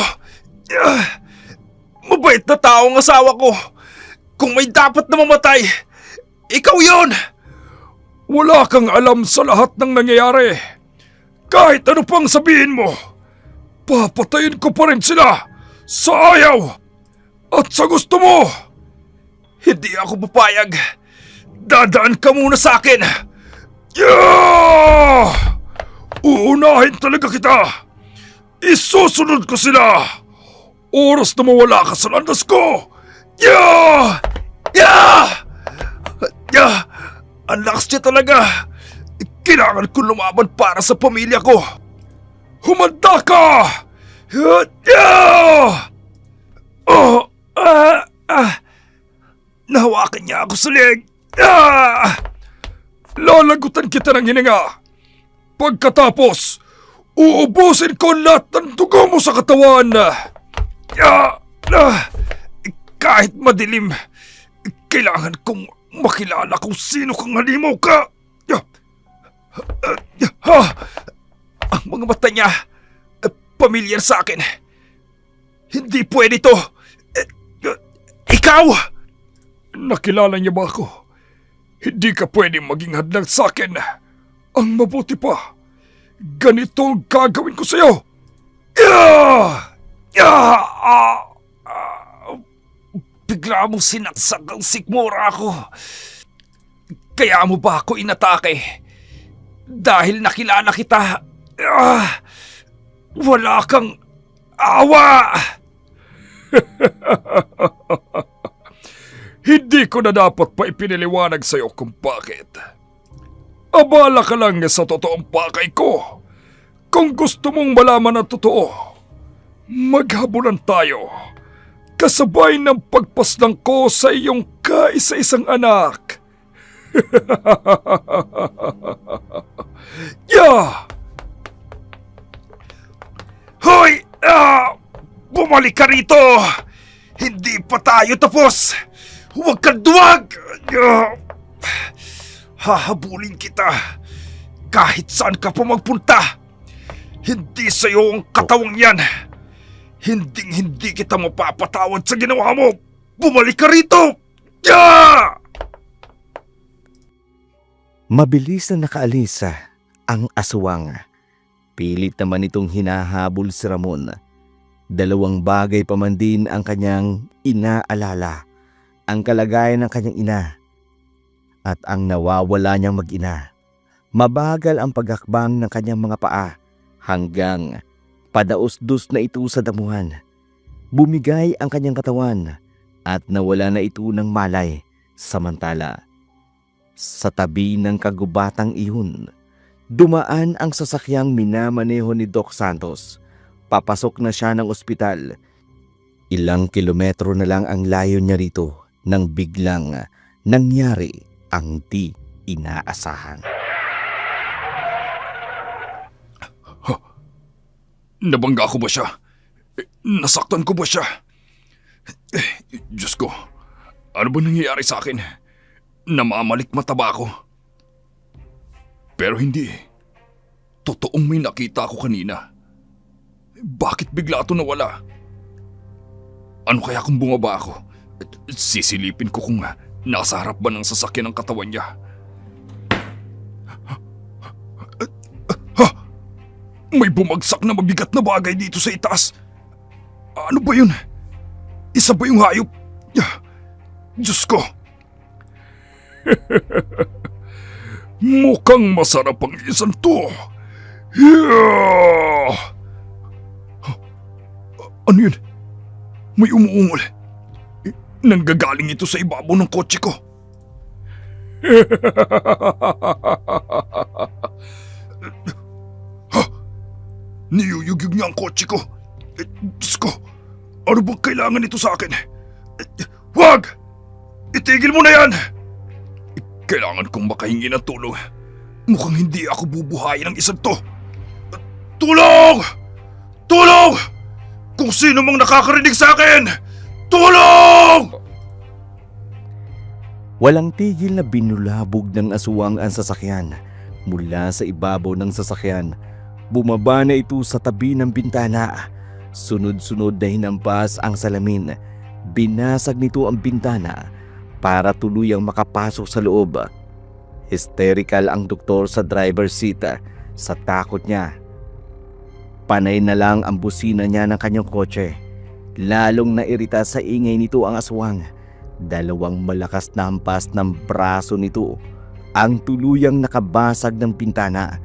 Mabait na tao ang asawa ko. Kung may dapat na mamatay, ikaw yon. Wala kang alam sa lahat ng nangyayari. Kahit ano pang sabihin mo, papatayin ko pa rin sila sa ayaw at sa gusto mo. Hindi ako papayag. Dadaan ka muna sa akin. Yeah! Uunahin talaga kita. Isusunod ko sila. Oras na mawala ka sa landas ko. Yeah! Yeah! Yeah! Ang lakas niya talaga. Kailangan ko lumaban para sa pamilya ko. Humanda ka! Yeah! Oh! Nahawakan niya ako sa leg. Lalagutan kita ng hininga. Pagkatapos, uubusin ko lahat ng dugo mo sa katawan. Kahit madilim, kailangan kong makilala kung sino kang halimaw ka. Ang mga mata niya, pamilyar sa akin. Hindi pwede to. Ikaw! Nakilala niya ba ako? Hindi ka pwedeng maging hadlang sa akin. Ang mabuti pa, ganito ang gagawin ko sa'yo. Bigla mong sinaksak ang sikmura ako. Kaya mo ba ako inatake? Dahil nakilala kita. Wala kang awa. Hindi ko na dapat pa ipiniliwanag sa'yo kung bakit. Abala ka lang sa totoong pakay ko. Kung gusto mong malaman ang totoo, maghabulan tayo. Kasabay ng pagpaslang ko sa iyong kaisa-isang anak. Yeah! Hoy! Bumalik ka rito! Hindi pa tayo tapos! Huwag kang duwag! Hahabulin kita kahit saan ka pa magpunta. Hindi sa'yo ang katawang yan. Hinding-hindi kita mapapatawad sa ginawa mo. Bumalik ka rito! Yeah! Mabilis na nakaalis ang aswang. Pilit naman itong hinahabol si Ramon. Dalawang bagay pa man din ang kanyang inaalala. Ang kalagayan ng kanyang ina at ang nawawala niyang mag-ina. Mabagal ang paghakbang ng kanyang mga paa hanggang padaos-dos na ito sa damuhan. Bumigay ang kanyang katawan at nawala na ito ng malay. Samantala, sa tabi ng kagubatang iyon, dumaan ang sasakyang minamaneho ni Doc Santos. Papasok na siya ng ospital. Ilang kilometro na lang ang layo niya rito nang biglang nangyari ang di inaasahan. Nabangga ko ba siya? Nasaktan ko ba siya? Diyos ko, ano ba nangyayari sa akin? Namamalikmata ba ako? Pero hindi. Totoong may nakita ako kanina. Bakit bigla ito nawala? Ano kaya kung bumaba ako? Sisilipin ko kung nasa harap ba ng sasakyan ang katawan niya. May bumagsak na mabigat na bagay dito sa itaas. Ano ba yun? Isa ba yung hayop? Diyos ko. Mukhang masarap ang isang to. Ano yun? May umuungol. Nanggagaling ito sa ibabaw ng kotse ko. Niyuyugyug niya ang kotse ko. Diyos ko, ano bang kailangan nito sa akin? Wag! Itigil mo na yan! Kailangan kong makahingi ng tulong. Mukhang hindi ako bubuhayin ng isang to. Tulong! Tulong! Kung sino mang nakakarinig sa akin! Tulong! Walang tigil na binulabog ng aswang ang sasakyan. Mula sa ibabaw ng sasakyan, bumaba na ito sa tabi ng bintana. Sunod-sunod na hinampas ang salamin. Binasag nito ang bintana para tuluyang makapasok sa loob. Hysterical ang doktor sa driver's seat sa takot niya. Panay na lang ang busina niya ng kanyang kotse. Lalong nairita sa ingay nito ang aswang. Dalawang malakas na hampas ng braso nito ang tuluyang nakabasag ng pintana.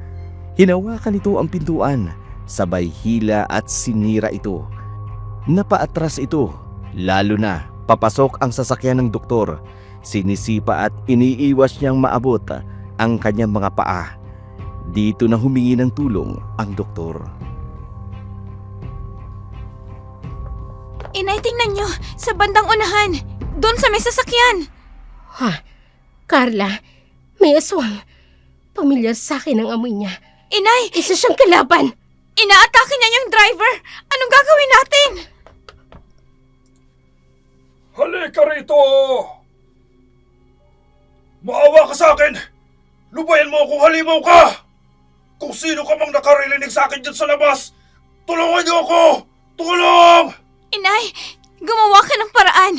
Hinawakan nito ang pintuan, sabay hila at sinira ito. Napaatras ito, lalo na papasok ang sasakyan ng doktor. Sinisipa at iniiwas niyang maabot ang kanyang mga paa. Dito na humingi ng tulong ang doktor. Inay, tingnan nyo! Sa bandang unahan! Doon sa may sasakyan! Ha? Carla, may aswang. Pamilyar sa akin ang amoy niya. Inay! Isa siyang kalaban. Inaatake niya yung driver! Anong gagawin natin? Halika rito! Maawa ka sa akin! Lubayan mo kung halimaw ka! Kung sino ka mang nakaririnig sa akin dyan sa labas, tulungan niyo ako! Tulong! Inay, gumawa ka ng paraan.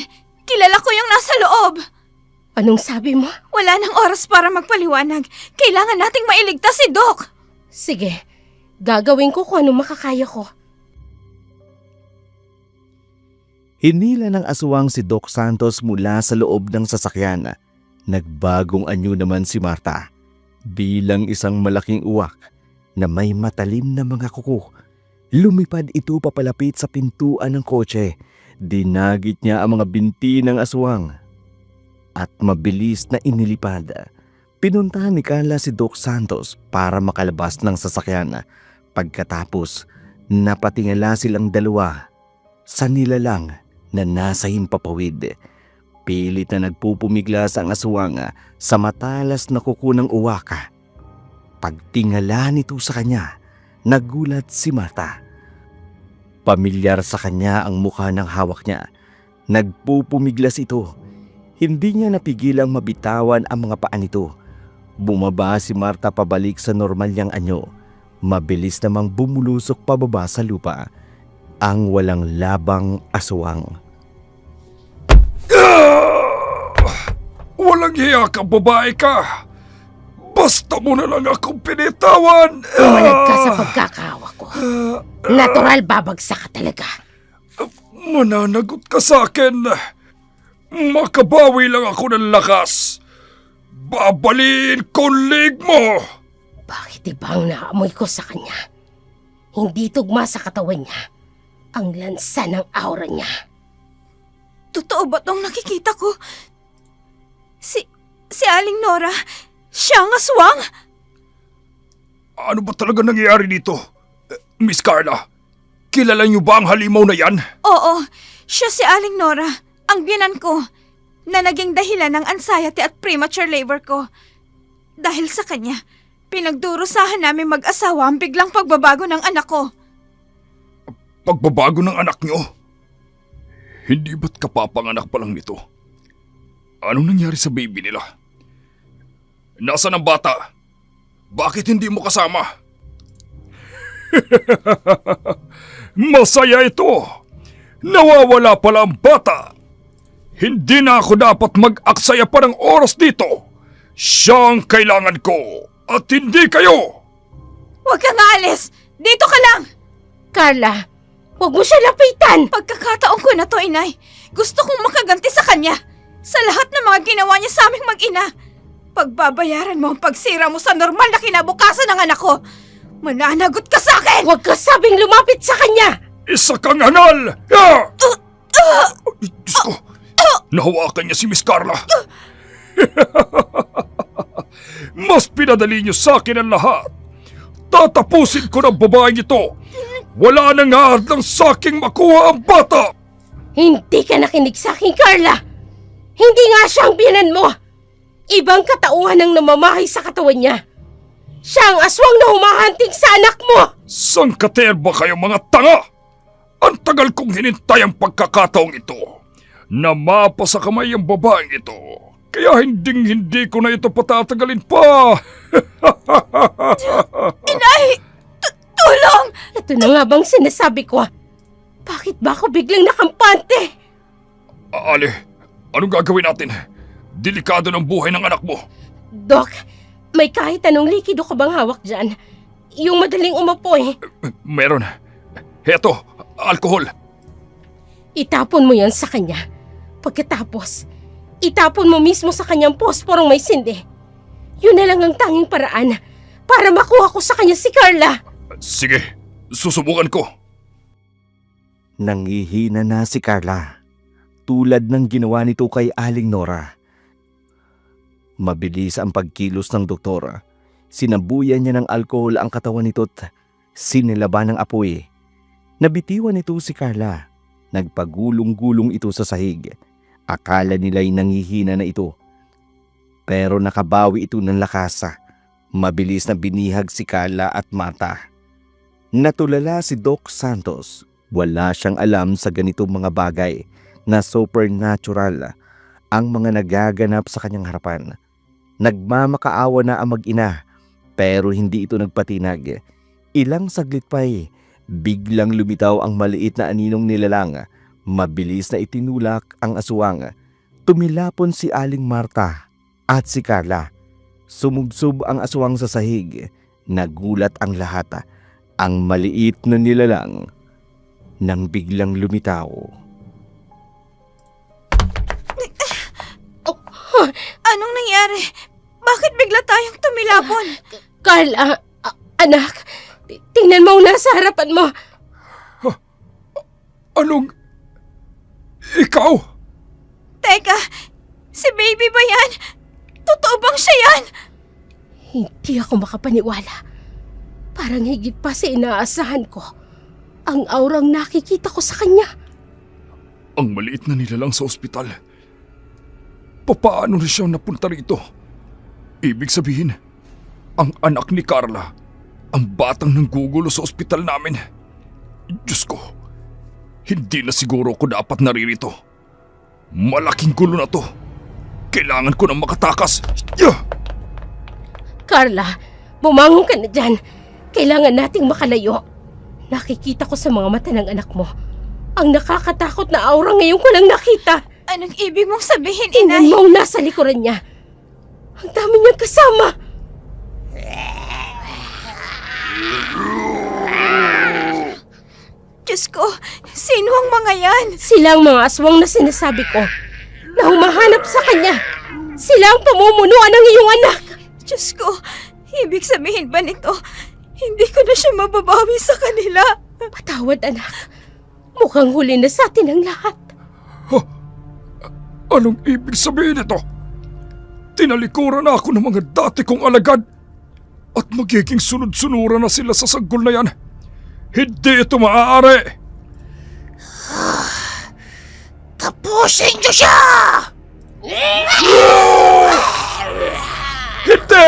Kilala ko yung nasa loob. Anong sabi mo? Wala nang oras para magpaliwanag. Kailangan nating mailigtas si Doc. Sige, gagawin ko kung anong makakaya ko. Hinila ng aswang si Doc Santos mula sa loob ng sasakyan. Nagbagong anyo naman si Marta. Bilang isang malaking uwak na may matalim na mga kuko. Lumipad ito papalapit sa pintuan ng kotse. Dinagit niya ang mga binti ng aswang. At mabilis na inilipad. Pinuntahan ni Carla si Doc Santos para makalabas ng sasakyan. Pagkatapos, napatingala silang dalawa sa nilalang na nasa himpapawid. Pilit na nagpupumiglas ang aswang sa matalas na kuko ng uwaka. Pagtingala nito sa kanya, nagulat si Marta. Pamilyar sa kanya ang mukha ng hawak niya. Nagpupumiglas ito. Hindi niya napigilang mabitawan ang mga paa nito. Bumaba si Marta pabalik sa normal niyang anyo. Mabilis namang bumulusok pababa sa lupa ang walang labang aswang. Walang hiya ka, babae ka! Basta mo na lang akong pinitawan! Tumanad ka sa pagkakahawa ko. Natural babagsak ka talaga. Mananagot ka sa akin! Makabawi lang ako ng lakas! Babaliin ko ang leg mo! Bakit iba ang naamoy ko sa kanya? Hindi tugma sa katawan niya ang lansa ng aura niya. Totoo ba tong nakikita ko? Si Aling Nora, siya ang aswang? Ano ba talaga nangyayari dito? Miss Carla, kilala niyo ba ang halimaw na yan? Oo, siya si Aling Nora, ang biyanan ko, na naging dahilan ng anxiety at premature labor ko. Dahil sa kanya, pinagdurusahan namin mag-asawa ang biglang pagbabago ng anak ko. Pagbabago ng anak niyo? Hindi ba't kapapanganak pa lang nito? Anong nangyari sa baby nila? Nasaan ang bata? Bakit hindi mo kasama? Masaya ito! Nawawala pala ang bata! Hindi na ako dapat mag-aksaya pa ng oras dito! Siya ang kailangan ko at hindi kayo! Huwag kang aalis! Dito ka lang! Carla, huwag mo siya lapitan! Pagkakataon ko na to, inay. Gusto kong makaganti sa kanya. Sa lahat ng mga ginawa niya sa aming mag-ina. Pagbabayaran mo ang pagsira mo sa normal na kinabukasan ng anak ko. Mananagot ka sa akin! Huwag ka sabing lumapit sa kanya! Isa kang anal! Ah! Ay, Diyos ko! Nahawakan niya si Miss Carla. Mas pinadali niyo sa akin ang lahat. Tatapusin ko ng babaeng ito. Wala nang haadlang sa aking makuha ang bata. Hindi ka nakinig sa akin, Carla! Hindi nga siya ang biyanan mo! Ibang katauhan ang namamahay sa katawan niya. Siya ang aswang na humahanting sa anak mo! Sangkater ba kayo mga tanga? Ang tagal kong hinintay ang pagkakataong ito na mapa sa kamay ang babaeng ito. Kaya hindi ko na ito patatagalin pa. Inay! Tulong! Ito na nga bang sinasabi ko? Bakit ba ako biglang nakampante? Ali, anong gagawin natin? Delikado ng buhay ng anak mo. Doc, may kahit anong likido ka bang hawak dyan? yung madaling umapoy. Meron. Heto, alkohol. Itapon mo yan sa kanya. Pagkatapos, itapon mo mismo sa kanyang posporong may sindi. Yun na lang ang tanging paraan para makuha ko sa kanya si Carla. Sige, susubukan ko. Nangihina na si Carla, tulad ng ginawa nito kay Aling Nora. Mabilis ang pagkilos ng doktor. Sinabuyan niya ng alkohol ang katawan nito at sinilaban ng apoy. Nabitiwan nito si Carla. Nagpagulong-gulong ito sa sahig. Akala nila'y nangihina na ito. Pero nakabawi ito ng lakas. Mabilis na binihag si Carla at Marta. Natulala si Doc Santos. Wala siyang alam sa ganitong mga bagay na supernatural ang mga nagaganap sa kanyang harapan. Nagmamakaawa na ang mag-ina pero hindi ito nagpatinag. Ilang saglit pa'y biglang lumitaw ang maliit na aninong nilalang. Mabilis na itinulak ang aswang. Tumilapon si Aling Marta at si Carla. Sumubsob ang aswang sa sahig. Nagulat ang lahat. Ang maliit na nilalang nang biglang lumitaw. Anong nangyari? Bakit bigla tayong tumilapon? Carla, anak, tingnan mo ang nasa harapan mo. Anong... Ikaw? Teka, si baby ba yan? Totoo bang siya yan? Hindi ako makapaniwala. Parang higit pa sa inaasahan ko. Ang aurang nakikita ko sa kanya. Ang maliit na nilalang sa ospital. Paano na siya napunta rito? Ibig sabihin, ang anak ni Carla, ang batang nanggugulo sa ospital namin. Diyos ko, hindi na siguro ko dapat naririto. Malaking gulo na to. Kailangan ko nang makatakas. Carla, bumangon ka na dyan. Kailangan nating makalayo. Nakikita ko sa mga mata ng anak mo ang nakakatakot na aura ngayon ko lang nakita. Anong ibig mong sabihin, Tingnan inay? mo ang nasa likuran niya. Ang dami niyang kasama. Diyos ko, sino ang mga yan? Sila ang mga aswang na sinasabi ko na humahanap sa kanya. Sila ang pamumunuan ng iyong anak. Diyos ko, ibig sabihin ba nito, hindi ko na siya mababawi sa kanila? Patawad, anak. Mukhang huli na sa atin ang lahat. Anong ibig sabihin nito? Tinalikuran na ako ng mga dati kong alagad at magiging sunod-sunuran na sila sa sanggol na yan. Hindi ito maaari! Tapusin niyo siya! Hindi!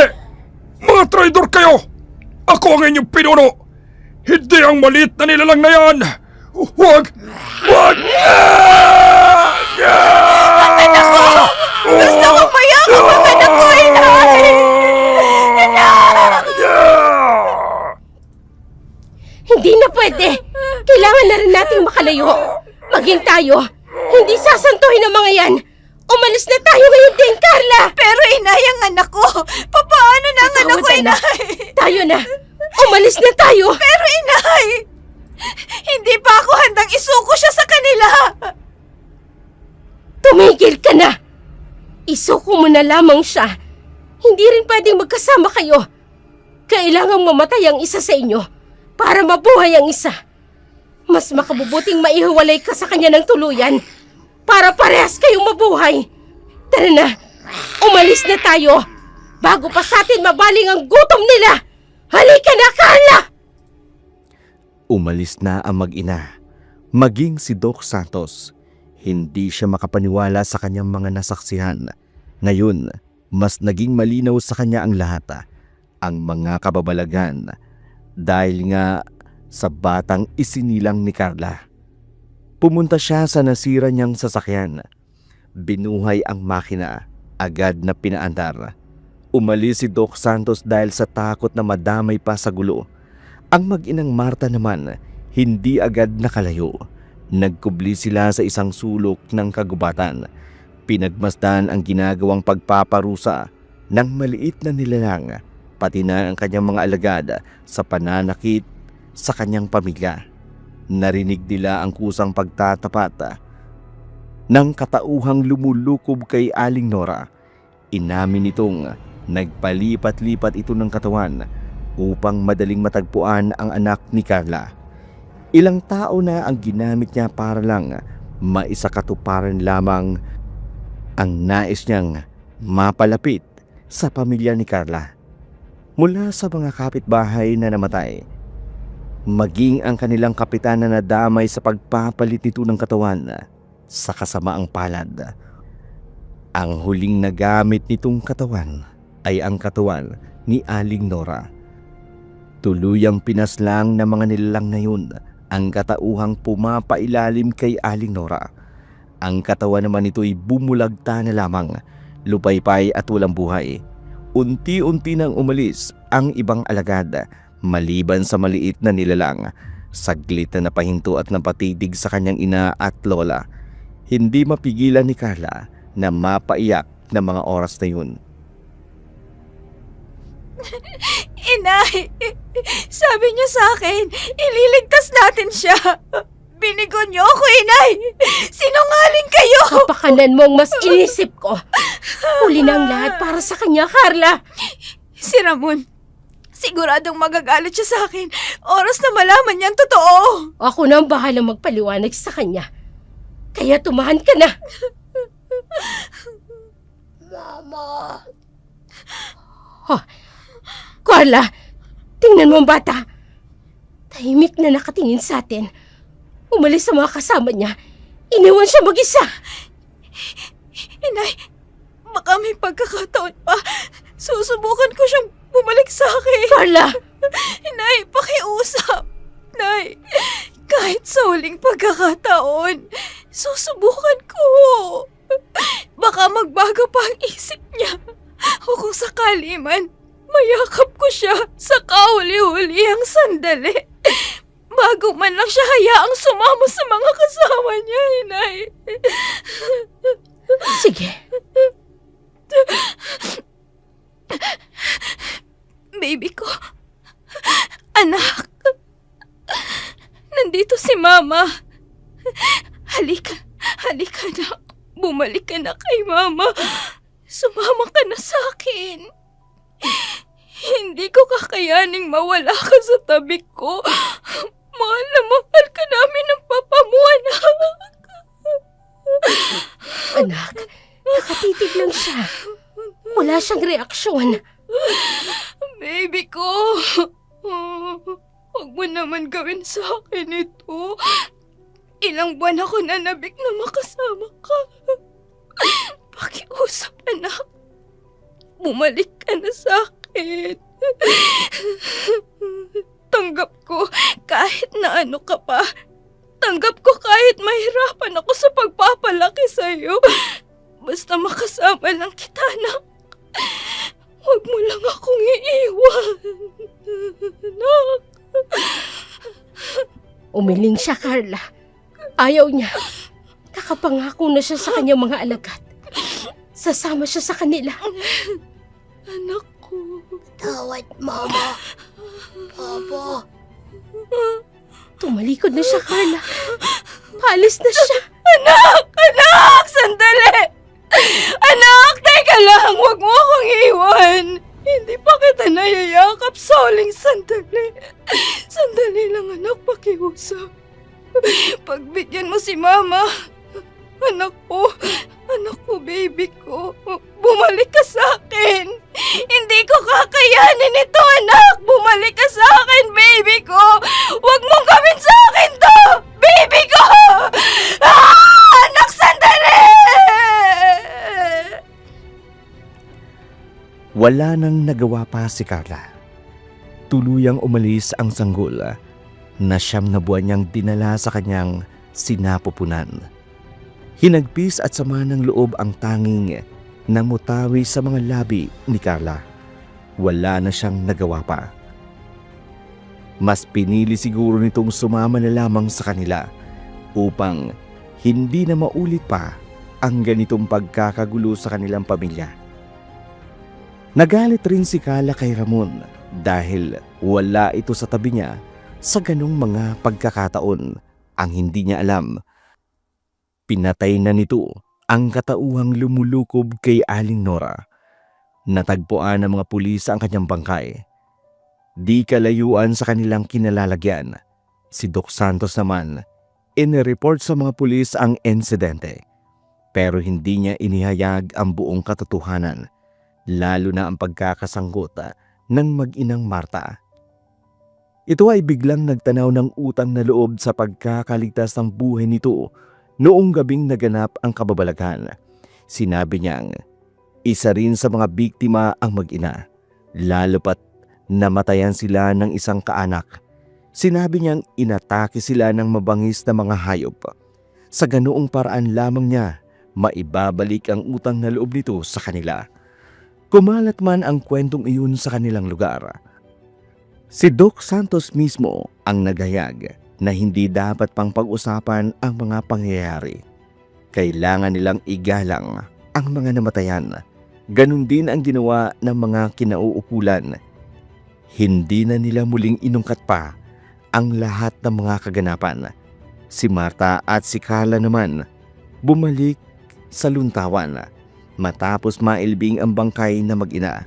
Mga traidor kayo! Ako ang inyong pinuno! Hindi ang maliit na nilalang na yan! Huwag! Huwag! Gusto ko mayakap ang anak ko, inay! Hindi na pwede. Kailangan na rin nating makalayo. Maging tayo. Hindi sasantuhin ang mga yan. Umalis na tayo ngayon din, Carla! Pero inay, ang anak ko! Paano na ang anak ko, Patawad, anak. inay? Tayo na. Umalis na tayo. Pero inay, hindi pa ako handang isuko siya sa kanila. Tumigil ka na. Isuko mo na lamang siya. Hindi rin pwedeng magkasama kayo. Kailangang mamatay ang isa sa inyo para mabuhay ang isa. Mas makabubuting maihiwalay ka sa kanya ng tuluyan para parehas kayong mabuhay. Tara na, umalis na tayo bago pa sa atin mabaling ang gutom nila. Halika na, Carla! Umalis na ang mag-ina. Maging si Doc Santos. Hindi siya makapaniwala sa kanyang mga nasaksihan. Ngayon, mas naging malinaw sa kanya ang lahat. Ang mga kababalagan. Dahil nga sa batang isinilang ni Carla. Pumunta siya sa nasira niyang sasakyan. Binuhay ang makina. Agad na pinaandar. Umalis si Doc Santos dahil sa takot na madamay pa sa gulo. Ang mag-inang Marta naman, hindi agad nakalayo. Nagkubli sila sa isang sulok ng kagubatan. Pinagmasdan ang ginagawang pagpaparusa ng maliit na nilalang pati na ang kanyang mga alagad sa pananakit sa kanyang pamilya. Narinig nila ang kusang pagtatapat ng katauhang lumulukob kay Aling Nora. Inamin nitong nagpalipat-lipat ito ng katawan upang madaling matagpuan ang anak ni Carla. Ilang tao na ang ginamit niya para lang maisakatuparan lamang ang nais niyang mapalapit sa pamilya ni Carla. Mula sa mga kapitbahay na namatay, maging ang kanilang kapitan na nadamay sa pagpapalit nito ng katawan sa kasamaang palad. Ang huling nagamit nitong katawan ay ang katawan ni Aling Nora. Tuluyang pinaslang ng mga nilalang na yun ang katauhang pumapailalim kay Aling Nora. Ang katawan naman nito'y bumulagta na lamang, lupaypay at walang buhay. Unti-unti nang umalis ang ibang alagad, maliban sa maliit na nilalang. Saglit na napahinto at napatitig sa kanyang ina at lola. Hindi mapigilan ni Carla na mapaiyak ng mga oras na yun. Inay, sabi niyo sa akin, ililigtas natin siya. Binigon niyo ako, Inay. Sinungaling kayo. Kapakanan mo ang mas inisip ko. Huli na ang lahat para sa kanya, Carla. Si Ramon, siguradong magagalit siya sa akin. Oras na malaman niyang totoo. Ako na ang bahalang magpaliwanag sa kanya. Kaya tumahan ka na. Mama. Carla, tingnan mo ang bata. Tahimik na nakatingin sa atin. Umalis sa mga kasama niya. Iniwan siya mag-isa. Inay, baka may pagkakataon pa. Susubukan ko siyang bumalik sa akin. Carla! Inay, pakiusap. Nay, kahit sa huling pagkakataon, susubukan ko. Baka magbago pa ang isip niya. O kung sakali man, mayakap ko siya sa kahuli-hulihang sandali. Bago man lang siya hayaang sumama sa mga kasama niya, Inay. Sige. Baby ko. Anak. Nandito si Mama. Halika na. Bumalik ka na kay Mama. Sumama ka na sa akin. Hindi ko kakayaning mawala ka sa tabi ko. Mahal na mahal ka namin ng papa mo, anak. Anak, nakatitig lang siya. Wala siyang reaksyon. Baby ko. Huwag mo naman gawin sa akin ito. Ilang buwan ako nanabik na makasama ka. Pakiusap, anak. Bumalik ka na sa akin. Tanggap ko kahit na ano ka pa. Tanggap ko kahit mahirapan ako sa pagpapalaki sa'yo. Basta makasama lang kita, anak. Huwag mo lang akong iiwan. Anak. Umiling siya, Carla. Ayaw niya. Nakapangako na siya sa kanyang mga alagad. Sasama siya sa kanila. Anak ko. Tawad, Mama. Papa. Tumalikod na siya, Carla. Paalis na siya. Anak! Sandali! Anak! Teka lang! Huwag mo akong iwan! Hindi pa kita nayayakap sa huling sandali. Sandali lang, anak. Pakiusap. Pagbigyan mo si Mama. Anak ko, baby ko. Bumalik ka sa akin. Hindi ko kakayanin ito, anak. Bumalik ka sa akin, baby ko. Huwag mong gawin sa akin to, baby ko. Anak, sandali! Wala nang nagawa pa si Carla. Tuluyang umalis ang sanggol na 9 na buwan niyang dinala sa kanyang sinapupunan. Hinagpis at sama ng loob ang tanging namutawi sa mga labi ni Carla. Wala na siyang nagawa pa. Mas pinili siguro nitong sumama na lamang sa kanila upang hindi na maulit pa ang ganitong pagkakagulo sa kanilang pamilya. Nagalit rin si Carla kay Ramon dahil wala ito sa tabi niya sa ganong mga pagkakataon. Ang hindi niya alam, pinatay na nito ang katauhang lumulukob kay Aling Nora. Natagpuan ng mga pulis ang kanyang bangkay. Di kalayuan sa kanilang kinalalagyan. Si Doc Santos naman, inireport sa mga pulis ang insidente. Pero hindi niya inihayag ang buong katotohanan, lalo na ang pagkakasanggot ng mag-inang Marta. Ito ay biglang nagtanaw ng utang na loob sa pagkakaligtas ng buhay nito noong gabing naganap ang kababalaghan. Sinabi niyang isa rin sa mga biktima ang mag-ina, lalo pat namatayan sila ng isang kaanak. Sinabi niyang inatake sila ng mabangis na mga hayop. Sa ganoong paraan lamang niya maibabalik ang utang na loob nito sa kanila. Kumalat man ang kwentong iyon sa kanilang lugar. Si Doc Santos mismo ang naghayag na hindi dapat pang pag-usapan ang mga pangyayari. Kailangan nilang igalang ang mga namatayan. Ganon din ang ginawa ng mga kinauukulan. Hindi na nila muling inungkat pa ang lahat ng mga kaganapan. Si Marta at si Carla naman bumalik sa luntawan matapos mailbing ang bangkay na mag-ina.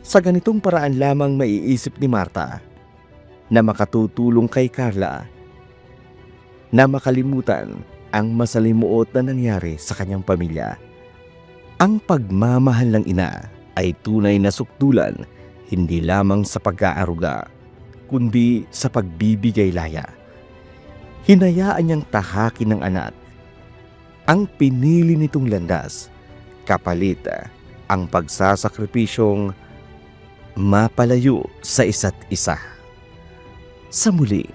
Sa ganitong paraan lamang maiisip ni Marta na makatutulong kay Carla na makalimutan ang masalimuot na nangyari sa kanyang pamilya. Ang pagmamahal ng ina ay tunay na sukdulan hindi lamang sa pag-aaruga, kundi sa pagbibigay laya. Hinayaan niyang tahakin ng anak ang pinili nitong landas, kapalit ang pagsasakripisyong mapalayo sa isa't isa. Sa muli,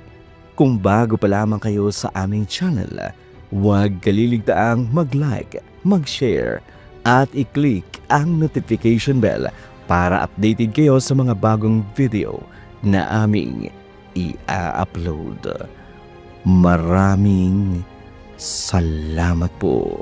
kung bago pa lamang kayo sa aming channel, huwag kaliligtaang mag-like, mag-share, at i-click ang notification bell para updated kayo sa mga bagong video na aming i-upload. Maraming salamat po.